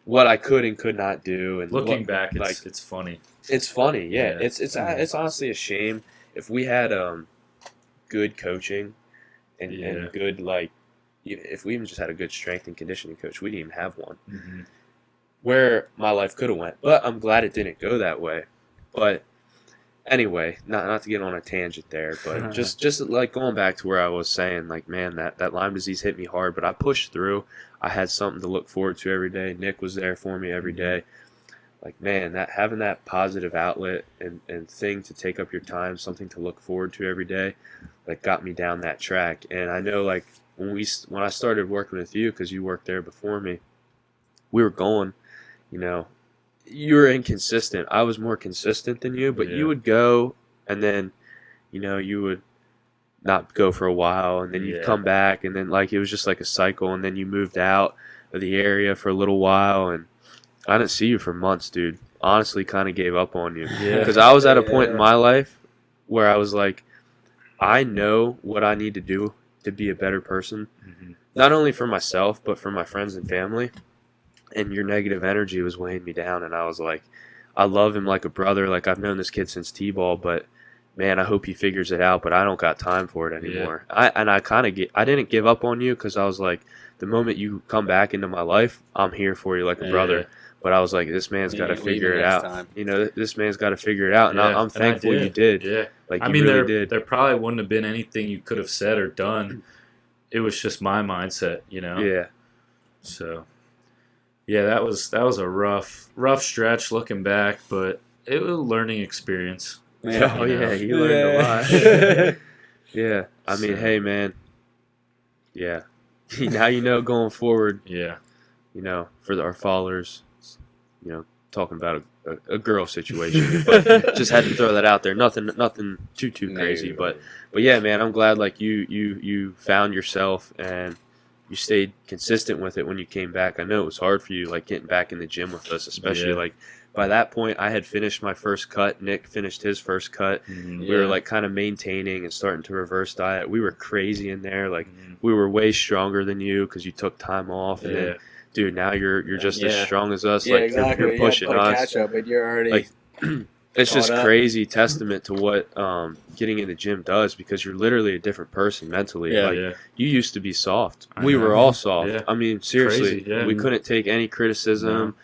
what I could and could not do. And Looking what, back, like, it's funny. it's funny, yeah. Yeah. It's honestly a shame if we had good coaching and Yeah. good, like, if we even just had a good strength and conditioning coach. We didn't even have one. Mm-hmm. Where my life could have went, but I'm glad it didn't go that way. But anyway, not to get on a tangent there, but just like going back to where I was saying, like, man, that Lyme disease hit me hard, but I pushed through. I had something to look forward to every day. Nick was there for me every day. Like, man, that having that positive outlet and thing to take up your time, something to look forward to every day, like, got me down that track. And I know, like, when I started working with you, because you worked there before me, we were going, you know, you were inconsistent. I was more consistent than you, but Yeah. you would go and then, you know, you would not go for a while and then you'd Yeah. come back and then, like, it was just like a cycle, and then you moved out of the area for a little while and I didn't see you for months, dude. Honestly, kind of gave up on you. Yeah. Because I was at a point in my life where I was like, I know what I need to do to be a better person, Mm-hmm. not only for myself, but for my friends and family. And your negative energy was weighing me down. And I was like, I love him like a brother. Like, I've known this kid since T-ball, but man, I hope he figures it out, but I don't got time for it anymore. I didn't give up on you because I was like, the moment you come back into my life, I'm here for you like a brother. But I was like, this man's got to figure it out. You know, this man's got to figure it out. And I'm thankful you did. Yeah. Like, I you mean, really did. there probably wouldn't have been anything you could have said or done. It was just my mindset, you know? Yeah. So, yeah, that was a rough stretch looking back, but it was a learning experience. Yeah. Oh, yeah. You Yeah. learned a lot. Yeah. I mean, So- hey, man. Yeah. Now you know going forward, Yeah. you know, for our followers, you know, talking about a girl situation, but just had to throw that out there. Nothing too crazy, but yeah, man, I'm glad like you found yourself and you stayed consistent with it when you came back. I know it was hard for you, like getting back in the gym with us, especially Yeah. like by that point I had finished my first cut. Nick finished his first cut. Mhm. We were like kind of maintaining and starting to reverse diet. We were crazy in there. Like Mhm. we were way stronger than you because you took time off, and Yeah. then, dude, now you're just as Yeah. strong as us. Yeah, Like exactly. you're pushing play us. catch up, but you're already Like, it's just caught up. crazy testament to what getting in the gym does, because you're literally a different person mentally. Yeah. Like Yeah. you used to be soft. I We were know. all soft. Yeah. I mean, seriously, Crazy, yeah. we couldn't take any criticism.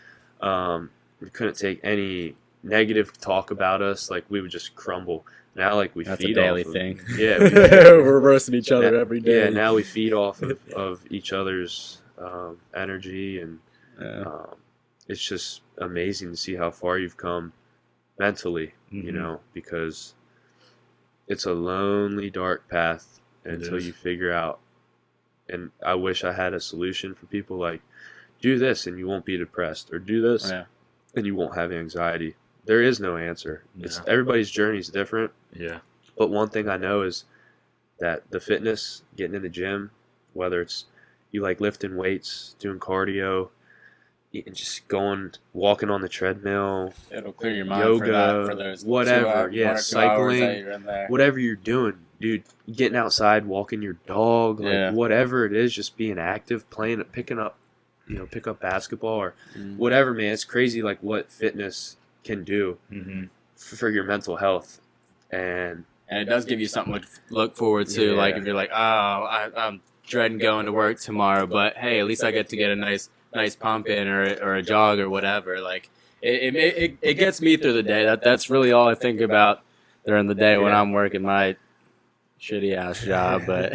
We couldn't take any negative talk about us. Like we would just crumble. Now, like we That's a feed daily off of- thing. Yeah, We're roasting each other every day. yeah. Now we feed off of each other's energy, and Yeah. it's just amazing to see how far you've come mentally. You Mhm. know, because it's a lonely, dark path It until is. you figure out. And I wish I had a solution for people, like, do this and you won't be depressed, or do this Yeah. and you won't have anxiety. There is no answer. It's Yeah. everybody's journey is different. Yeah. But one thing I know is that the fitness, getting in the gym, whether it's you like lifting weights, doing cardio, and just walking on the treadmill, It'll clear your mind for yoga, that, for those whatever, 2 hours, yeah, 1 or 2 hours cycling, that you're in there. whatever you're doing, dude, getting outside, walking your dog, like Yeah. whatever it is, just being active, playing, pick up basketball or Mm. whatever, man. It's crazy, like what fitness can do Mm-hmm. for your mental health. And And it does give you something to look forward to. Yeah. Like if you're like, oh, I'm dreading going to work tomorrow, but hey, at least I get to get a nice pump in or a jog or whatever. Like it gets me through the day. That's really all I think about during the day when Yeah. I'm working my shitty ass job. But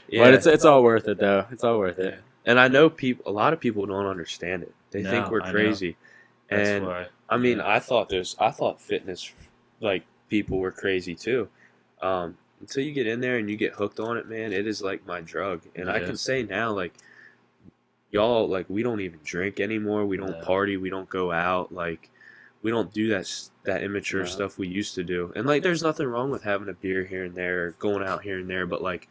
yeah, but it's all worth it though. It's all worth it. and I know a lot of people don't understand it. They think No, we're I know. crazy. That's And why. I mean, Yeah. I thought fitness, like, people were crazy too. Until you get in there and you get hooked on it, man, it is like my drug. And I Yeah. can say now, like, y'all, like, we don't even drink anymore. We don't No. party. We don't go out. Like, we don't do that immature No. stuff we used to do. And, like, there's nothing wrong with having a beer here and there, going out here and there. But, like,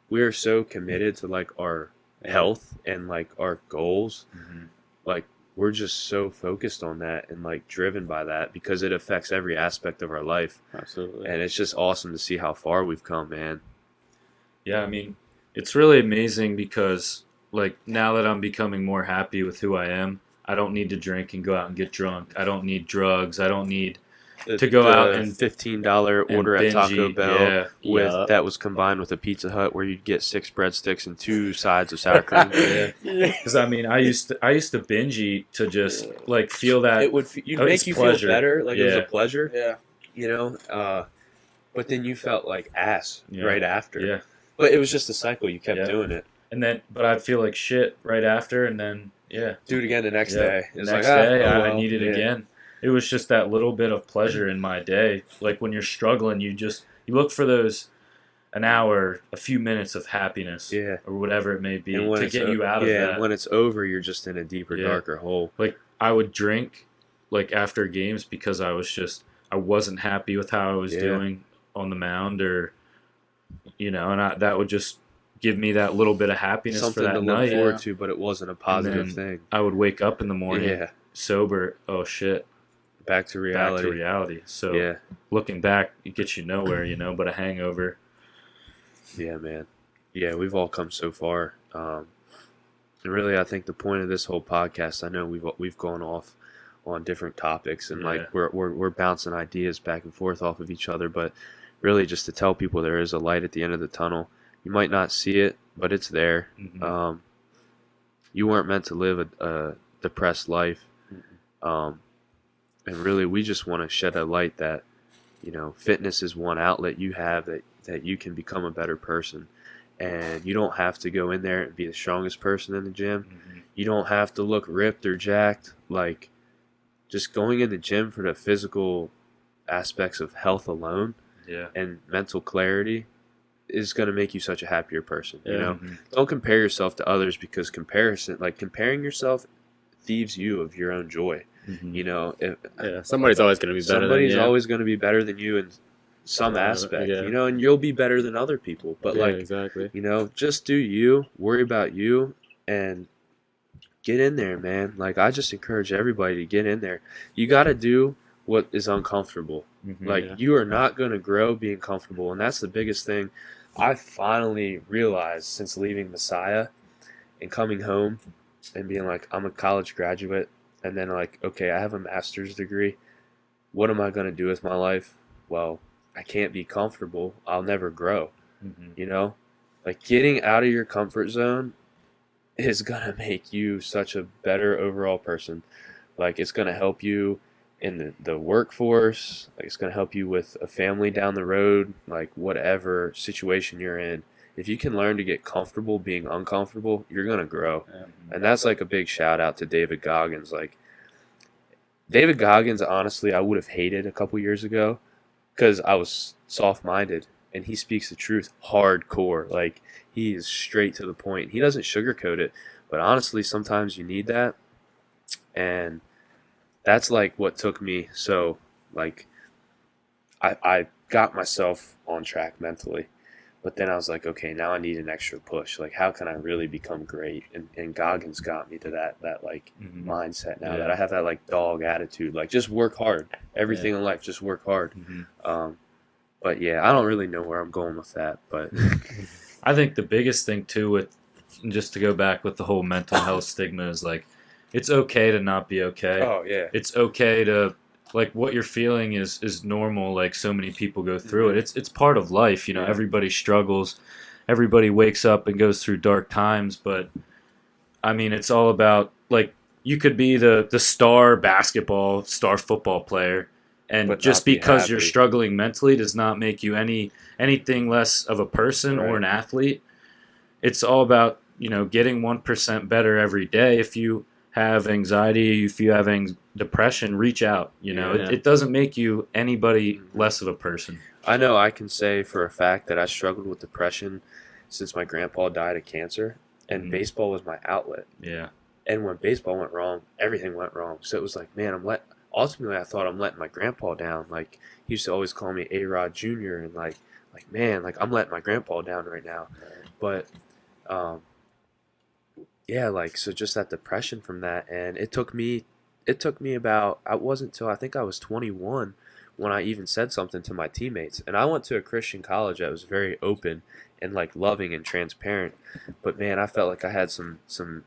we are so committed to, like, our health and, like, our goals. Mhm. Like, we're just so focused on that and, like, driven by that because it affects every aspect of our life. Absolutely. And it's just awesome to see how far we've come, man. Yeah, I mean, it's really amazing because, like, now that I'm becoming more happy with who I am, I don't need to drink and go out and get drunk. I don't need drugs. I don't need to go out and $15 order at binge Taco eat. Bell Yeah. with Yeah. that was combined with a Pizza Hut where you'd get 6 breadsticks and 2 sides of sour cream. Yeah. Because I mean, I used to binge eat to just like feel that. It would you'd Oh, make it's you pleasure. feel better, like it was a Yeah. pleasure, Yeah. you know. But then you felt like ass Yeah. right after. Yeah. But it was just a cycle. You kept Yeah. doing it. And then, but I'd feel like shit right after, and then Do it again the next Yeah. day. The It's next like, day, oh, I well, need it yeah. again. It was just that little bit of pleasure in my day. Like when you're struggling, you look for those an hour, a few minutes of happiness, Yeah. or whatever it may be, And when to it's get you out of yeah, that. and when it's over, you're just in a deeper, Yeah. darker hole. Like I would drink, like after games, because I wasn't happy with how I was Yeah. doing on the mound, or and that would just give me that little bit of happiness Something for to that look night. forward to, but it wasn't a positive then thing. I would wake up in the morning Yeah. sober. Oh shit. Back to reality. Back to reality. So Yeah. looking back, it gets you nowhere, but a hangover. Yeah, man. Yeah, we've all come so far. And really, I think the point of this whole podcast, I know we've gone off on different topics, and Yeah. like we're bouncing ideas back and forth off of each other, but really just to tell people there is a light at the end of the tunnel. You might not see it, but it's there. Mhm. You weren't meant to live a depressed life. And really, we just want to shed a light that, fitness is one outlet you have that you can become a better person. And you don't have to go in there and be the strongest person in the gym. Mhm. You don't have to look ripped or jacked. Like, just going in the gym for the physical aspects of health alone Yeah. and mental clarity is going to make you such a happier person. You Yeah. know, Mhm. don't compare yourself to others, because comparing yourself thieves you of your own joy. Mhm. Yeah, somebody's always going to be better Somebody's than you. always going to be better than you in some aspect, yeah. and you'll be better than other people. But Yeah, exactly. just do you, worry about you, and get in there, man. Like, I just encourage everybody to get in there. You got to do what is uncomfortable. Mhm. Like, Yeah. you are not going to grow being comfortable, and that's the biggest thing I finally realized since leaving Messiah and coming home and being like, I'm a college graduate, and then like, okay, I have a master's degree. What am I going to do with my life? Well, I can't be comfortable. I'll never grow. Mhm. Like, getting out of your comfort zone is going to make you such a better overall person. Like, it's going to help you in the workforce. Like, it's going to help you with a family down the road, like whatever situation you're in. If you can learn to get comfortable being uncomfortable, you're going to grow. And that's like a big shout out to David Goggins. Like, David Goggins, honestly, I would have hated a couple years ago because I was soft-minded, and he speaks the truth hardcore. Like, he is straight to the point. He doesn't sugarcoat it, but honestly, sometimes you need that. And that's like what took me. So, like, I got myself on track mentally, but then I was like, okay, now I need an extra push. Like, how can I really become great? And Goggins got me to that like Mhm. mindset now, Yeah. that I have that like dog attitude. Like, just work hard. Everything in life, just work hard. Mhm. But yeah, I don't really know where I'm going with that, but I think the biggest thing too, with just to go back with the whole mental health stigma, is like it's okay to not be okay. oh yeah, It's okay to, like, what you're feeling is normal. Like, so many people go through it. It's part of life. Yeah. Everybody struggles. Everybody wakes up and goes through dark times. But I mean, it's all about, like, you could be the star football player, and But just not be because you're happy. struggling mentally does not make you anything less of a person or Right. an athlete. It's all about, getting 1% better every day. If you have anxiety, if you have depression, reach out. Yeah. It doesn't make you anybody Mhm. less of a person. I know I can say for a fact that I struggled with depression since my grandpa died of cancer, and Mhm. baseball was my outlet. Yeah. And when baseball went wrong, everything went wrong. So it was like, man, ultimately I thought I'm letting my grandpa down. Like, he used to always call me A-Rod Jr. and like man, like, I'm letting my grandpa down right now. But yeah, like, so just that depression from that, and it took me about, I wasn't till I think I was 21 when I even said something to my teammates. And I went to a Christian college that was very open and like loving and transparent. But man, I felt like I had some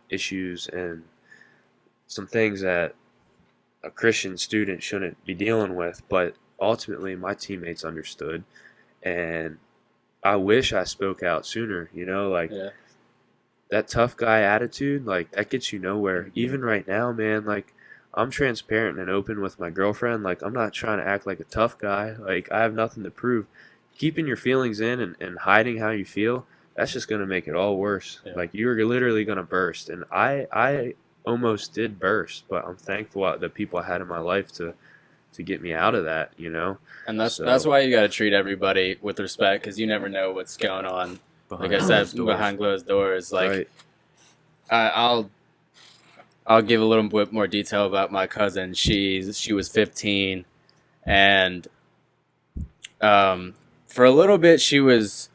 issues, and some things that a Christian student shouldn't be dealing with, but ultimately my teammates understood, and I wish I spoke out sooner, like Yeah. that tough guy attitude, like that gets you nowhere. Even right now, man, like I'm transparent and open with my girlfriend. Like I'm not trying to act like a tough guy. Like I have nothing to prove. Keeping your feelings in and hiding how you feel, that's just gonna make it all worse. Yeah. Like you're literally gonna burst. And I almost did burst, but I'm thankful the people I had in my life to get me out of that, And that's So- why you got to treat everybody with respect, because you never know what's going on. Like I said, behind closed doors. Like Right. I'll give a little bit more detail about my cousin. She was 15, and for a little bit she was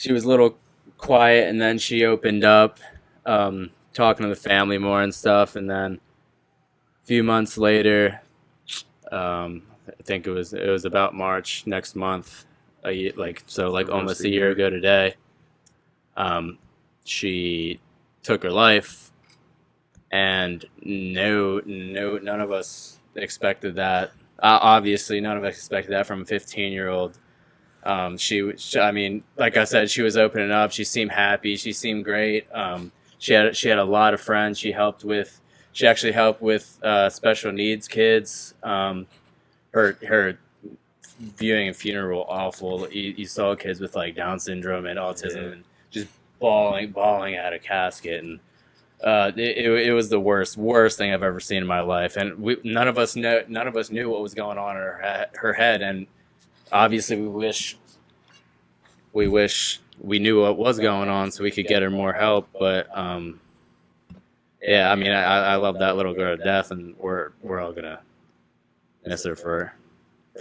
a little quiet, and then she opened up, talking to the family more and stuff. And then a few months later, I think it was about March next month, almost a year ago today. She took her life, and none of us expected that. Obviously, none of us expected that from a 15-year-old. I mean, like I said, she was opening up. She seemed happy. She seemed great. She had a lot of friends. She actually helped with special needs kids. Her viewing a funeral awful. You saw kids with like Down syndrome and autism, and just bawling at a casket, and it was the worst thing I've ever seen in my life. And none of us knew what was going on in her head, and obviously we wish we knew what was going on so we could get her more help. But yeah, I mean, I love that little girl to death, and we're all gonna miss her for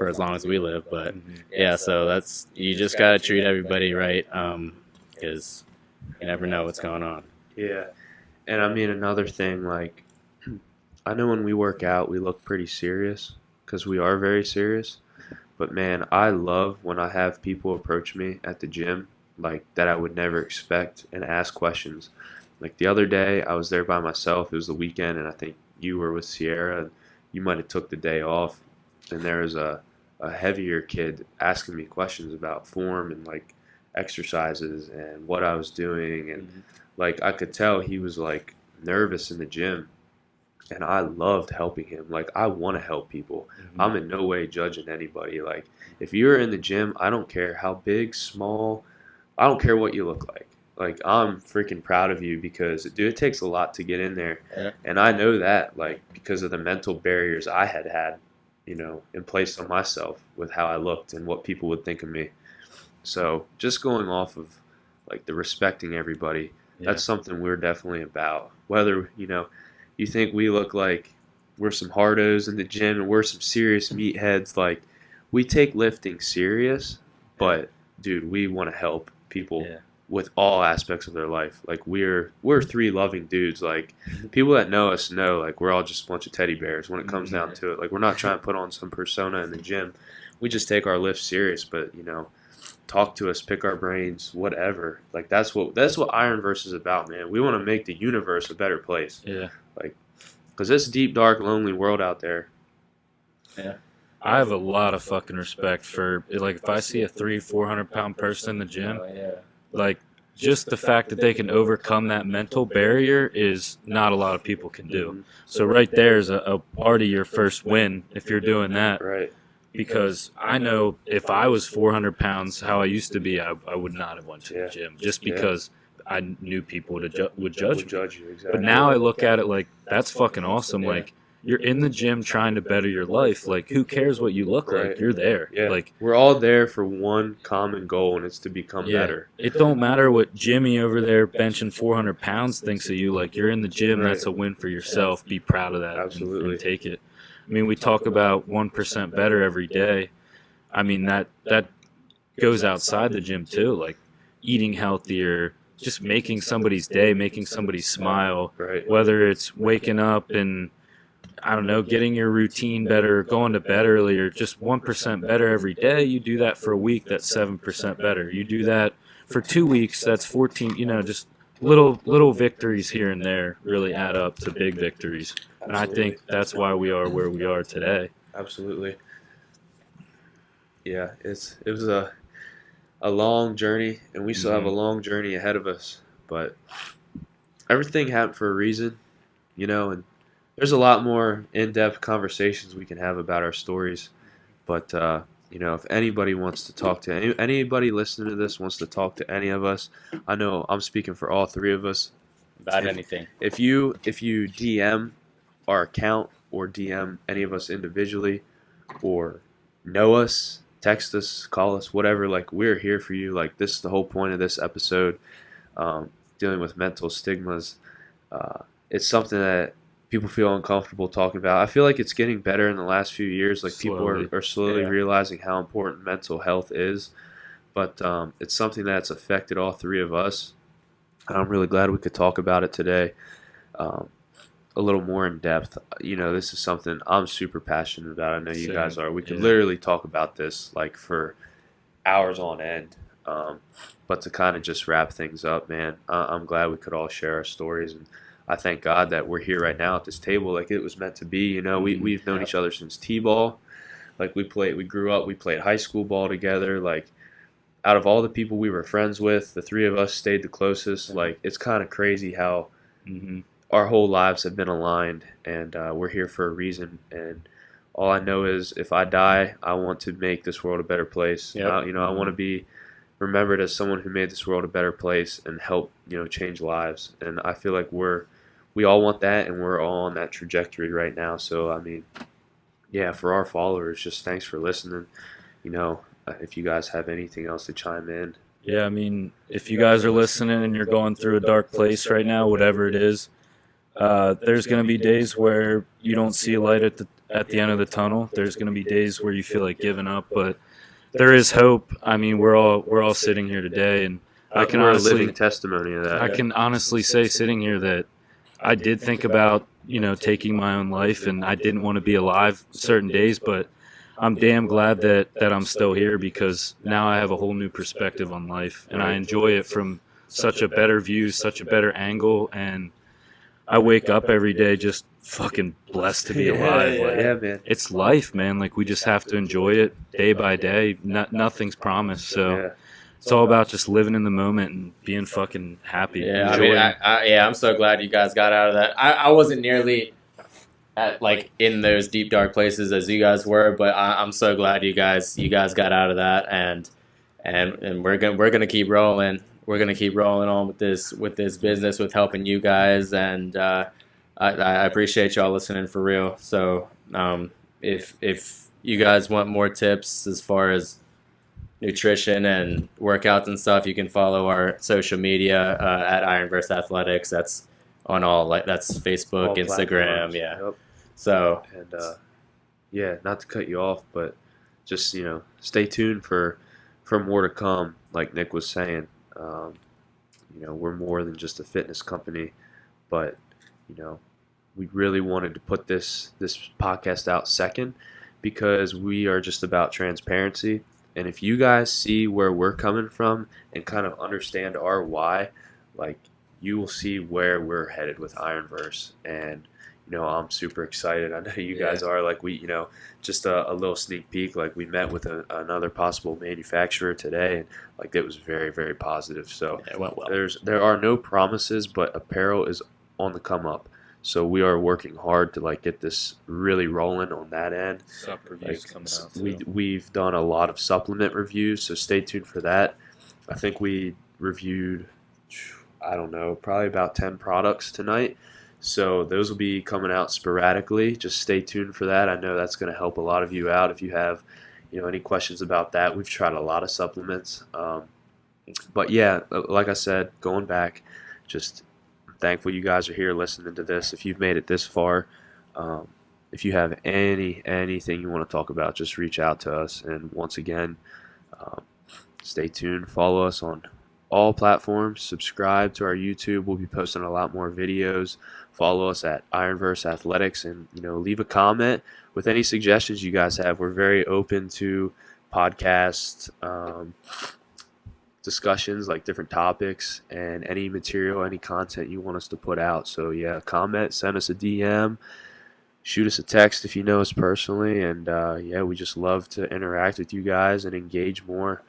as long as we live. But yeah, so you just gotta treat everybody right, because you never know what's going on. Yeah. And I mean, another thing, like, I know when we work out, we look pretty serious because we are very serious. But man, I love when I have people approach me at the gym, like, that I would never expect and ask questions. Like the other day, I was there by myself. It was the weekend, and I think you were with Sierra, and you might have took the day off. And there was a heavier kid asking me questions about form and, like, exercises and what I was doing. And like I could tell he was like nervous in the gym, and I loved helping him. Like I want to help people. I'm in no way judging anybody. Like if you're in the gym, I don't care how big, small, I don't care what you look like. Like I'm freaking proud of you because dude, it takes a lot to get in there. Yeah. And I know that like because of the mental barriers I had, in place on myself with how I looked and what people would think of me. So just going off of like the respecting everybody, that's something we're definitely about. Whether, you think we look like we're some hardos in the gym and we're some serious meatheads, like we take lifting serious, but dude, we want to help people with all aspects of their life. Like we're three loving dudes. Like people that know us know like we're all just a bunch of teddy bears when it comes down to it. Like we're not trying to put on some persona in the gym. We just take our lifts serious, but talk to us, pick our brains, whatever. Like that's what Ironverse is about, man. We want to make the universe a better place. Yeah. Like, because this deep, dark, lonely world out there. Yeah. I have a lot of fucking respect for, like, if I see a 400 pound person in the gym, like, just the fact that they can overcome that mental barrier is not a lot of people can do. So right there is a part of your first win if you're doing that. Right. Because I know if I was 400 pounds, how I used to be, I would not have went to the gym just because I knew people would judge me. You, exactly. But now I look at it like, that's fucking awesome. Like, you're in the gym trying to better your life. Like, who cares what you look like? You're there. Yeah. Like, we're all there for one common goal, and it's to become better. It don't matter what Jimmy over there benching 400 pounds thinks of you. Like, you're in the gym. Right. That's a win for yourself. Be proud of that. Absolutely. And take it. I mean, we talk about 1% better every day. I mean, that goes outside the gym too, like eating healthier, just making somebody's day, making somebody smile, Right. whether it's waking up and, I don't know, getting your routine better, going to bed earlier, just 1% better every day. You do that for a week, that's 7% better. You do that for 2 weeks, that's 14, just little victories here and there really add up to big victories. And I think that's why we are where we are today. Absolutely. Yeah, it was a long journey, and we still have a long journey ahead of us. But everything happened for a reason, and there's a lot more in-depth conversations we can have about our stories. But if anybody wants to talk to anybody listening to this wants to talk to any of us, I know I'm speaking for all three of us. About anything. If you DM our account or DM any of us individually, or know us, text us, call us, whatever, like, we're here for you. Like, this is the whole point of this episode, dealing with mental stigmas. It's something that people feel uncomfortable talking about. I feel like it's getting better in the last few years. Like, people are slowly realizing how important mental health is. But it's something that's affected all three of us. And I'm really glad we could talk about it today a little more in depth. This is something I'm super passionate about. I know you guys are. We could literally talk about this like for hours on end. But to kind of just wrap things up, man, I'm glad we could all share our stories, and I thank God that we're here right now at this table. Like, it was meant to be. We've known each other since T-ball. Like, we grew up, we played high school ball together. Like, out of all the people we were friends with, the three of us stayed the closest. Like, it's kind of crazy how our whole lives have been aligned, and we're here for a reason. And all I know is, if I die, I want to make this world a better place. Yep. I want to be remembered as someone who made this world a better place and help change lives. And I feel like we all want that, and we're all on that trajectory right now. So I mean, yeah, for our followers, just thanks for listening. If you guys have anything else to chime in. Yeah, I mean, if you guys are listening and you're going through a dark place right now, whatever it is, there's going to be days where you don't see a light at the end of the tunnel. There's going to be days where you feel like giving up, but there is hope. I mean, we're all sitting here today, and I can We're honestly a living testimony of that. I can honestly say, sitting here, that I did think about taking my own life, and I didn't want to be alive certain days, but I'm damn glad that I'm still here, because now I have a whole new perspective on life, and I enjoy it from such a better view, such a better angle, and I wake up every day just fucking blessed to be alive. Like, Yeah, man. it's life, man. Like, we just have to enjoy it day by day. Nothing's promised, so Yeah. it's all about just living in the moment and being fucking happy. Yeah, I Enjoying. mean, I'm so glad you guys got out of that. I wasn't nearly in those deep dark places as you guys were, but I'm so glad you guys got out of that, and we're gonna keep rolling. We're gonna keep rolling on with this business, with helping you guys, and I appreciate y'all listening for real. So if you guys want more tips as far as nutrition and workouts and stuff, you can follow our social media at Ironverse Athletics. That's on that's Facebook, All Instagram, platforms. yeah. Yep. So And yeah, not to cut you off, but just stay tuned for more to come. Like Nick was saying, we're more than just a fitness company, but we really wanted to put this podcast out second, because we are just about transparency. And if you guys see where we're coming from and kind of understand our why, like, you will see where we're headed with Ironverse. And I'm super excited. I know you guys are. Like, we, just a little sneak peek. Like, we met with another possible manufacturer today, and like, it was very, very positive. So it went well. there are no promises, but apparel is on the come up. So we are working hard to like get this really rolling on that end. Sup reviews coming out. We've done a lot of supplement reviews, so stay tuned for that. I think we reviewed, I don't know, probably about 10 products tonight. So those will be coming out sporadically. Just stay tuned for that. I know that's going to help a lot of you out. If you have, any questions about that, we've tried a lot of supplements. But yeah, like I said, going back, just thankful you guys are here listening to this. If you've made it this far, if you have anything you want to talk about, just reach out to us. And once again, stay tuned. Follow us on all platforms. Subscribe to our YouTube. We'll be posting a lot more videos. Follow us at Ironverse Athletics, and leave a comment with any suggestions you guys have. We're very open to podcast discussions, like different topics, and any material, any content you want us to put out. So yeah, comment, send us a DM, shoot us a text if you know us personally, and yeah, we just love to interact with you guys and engage more.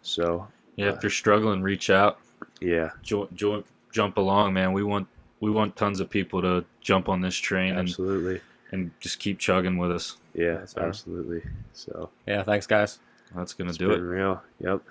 So Yeah, if you're struggling, reach out, yeah, jump along, man. We want tons of people to jump on this train absolutely. and just keep chugging with us. Yeah, Yes, sir. absolutely. So Yeah, thanks, guys. That's gonna it's do been it. real. Yep.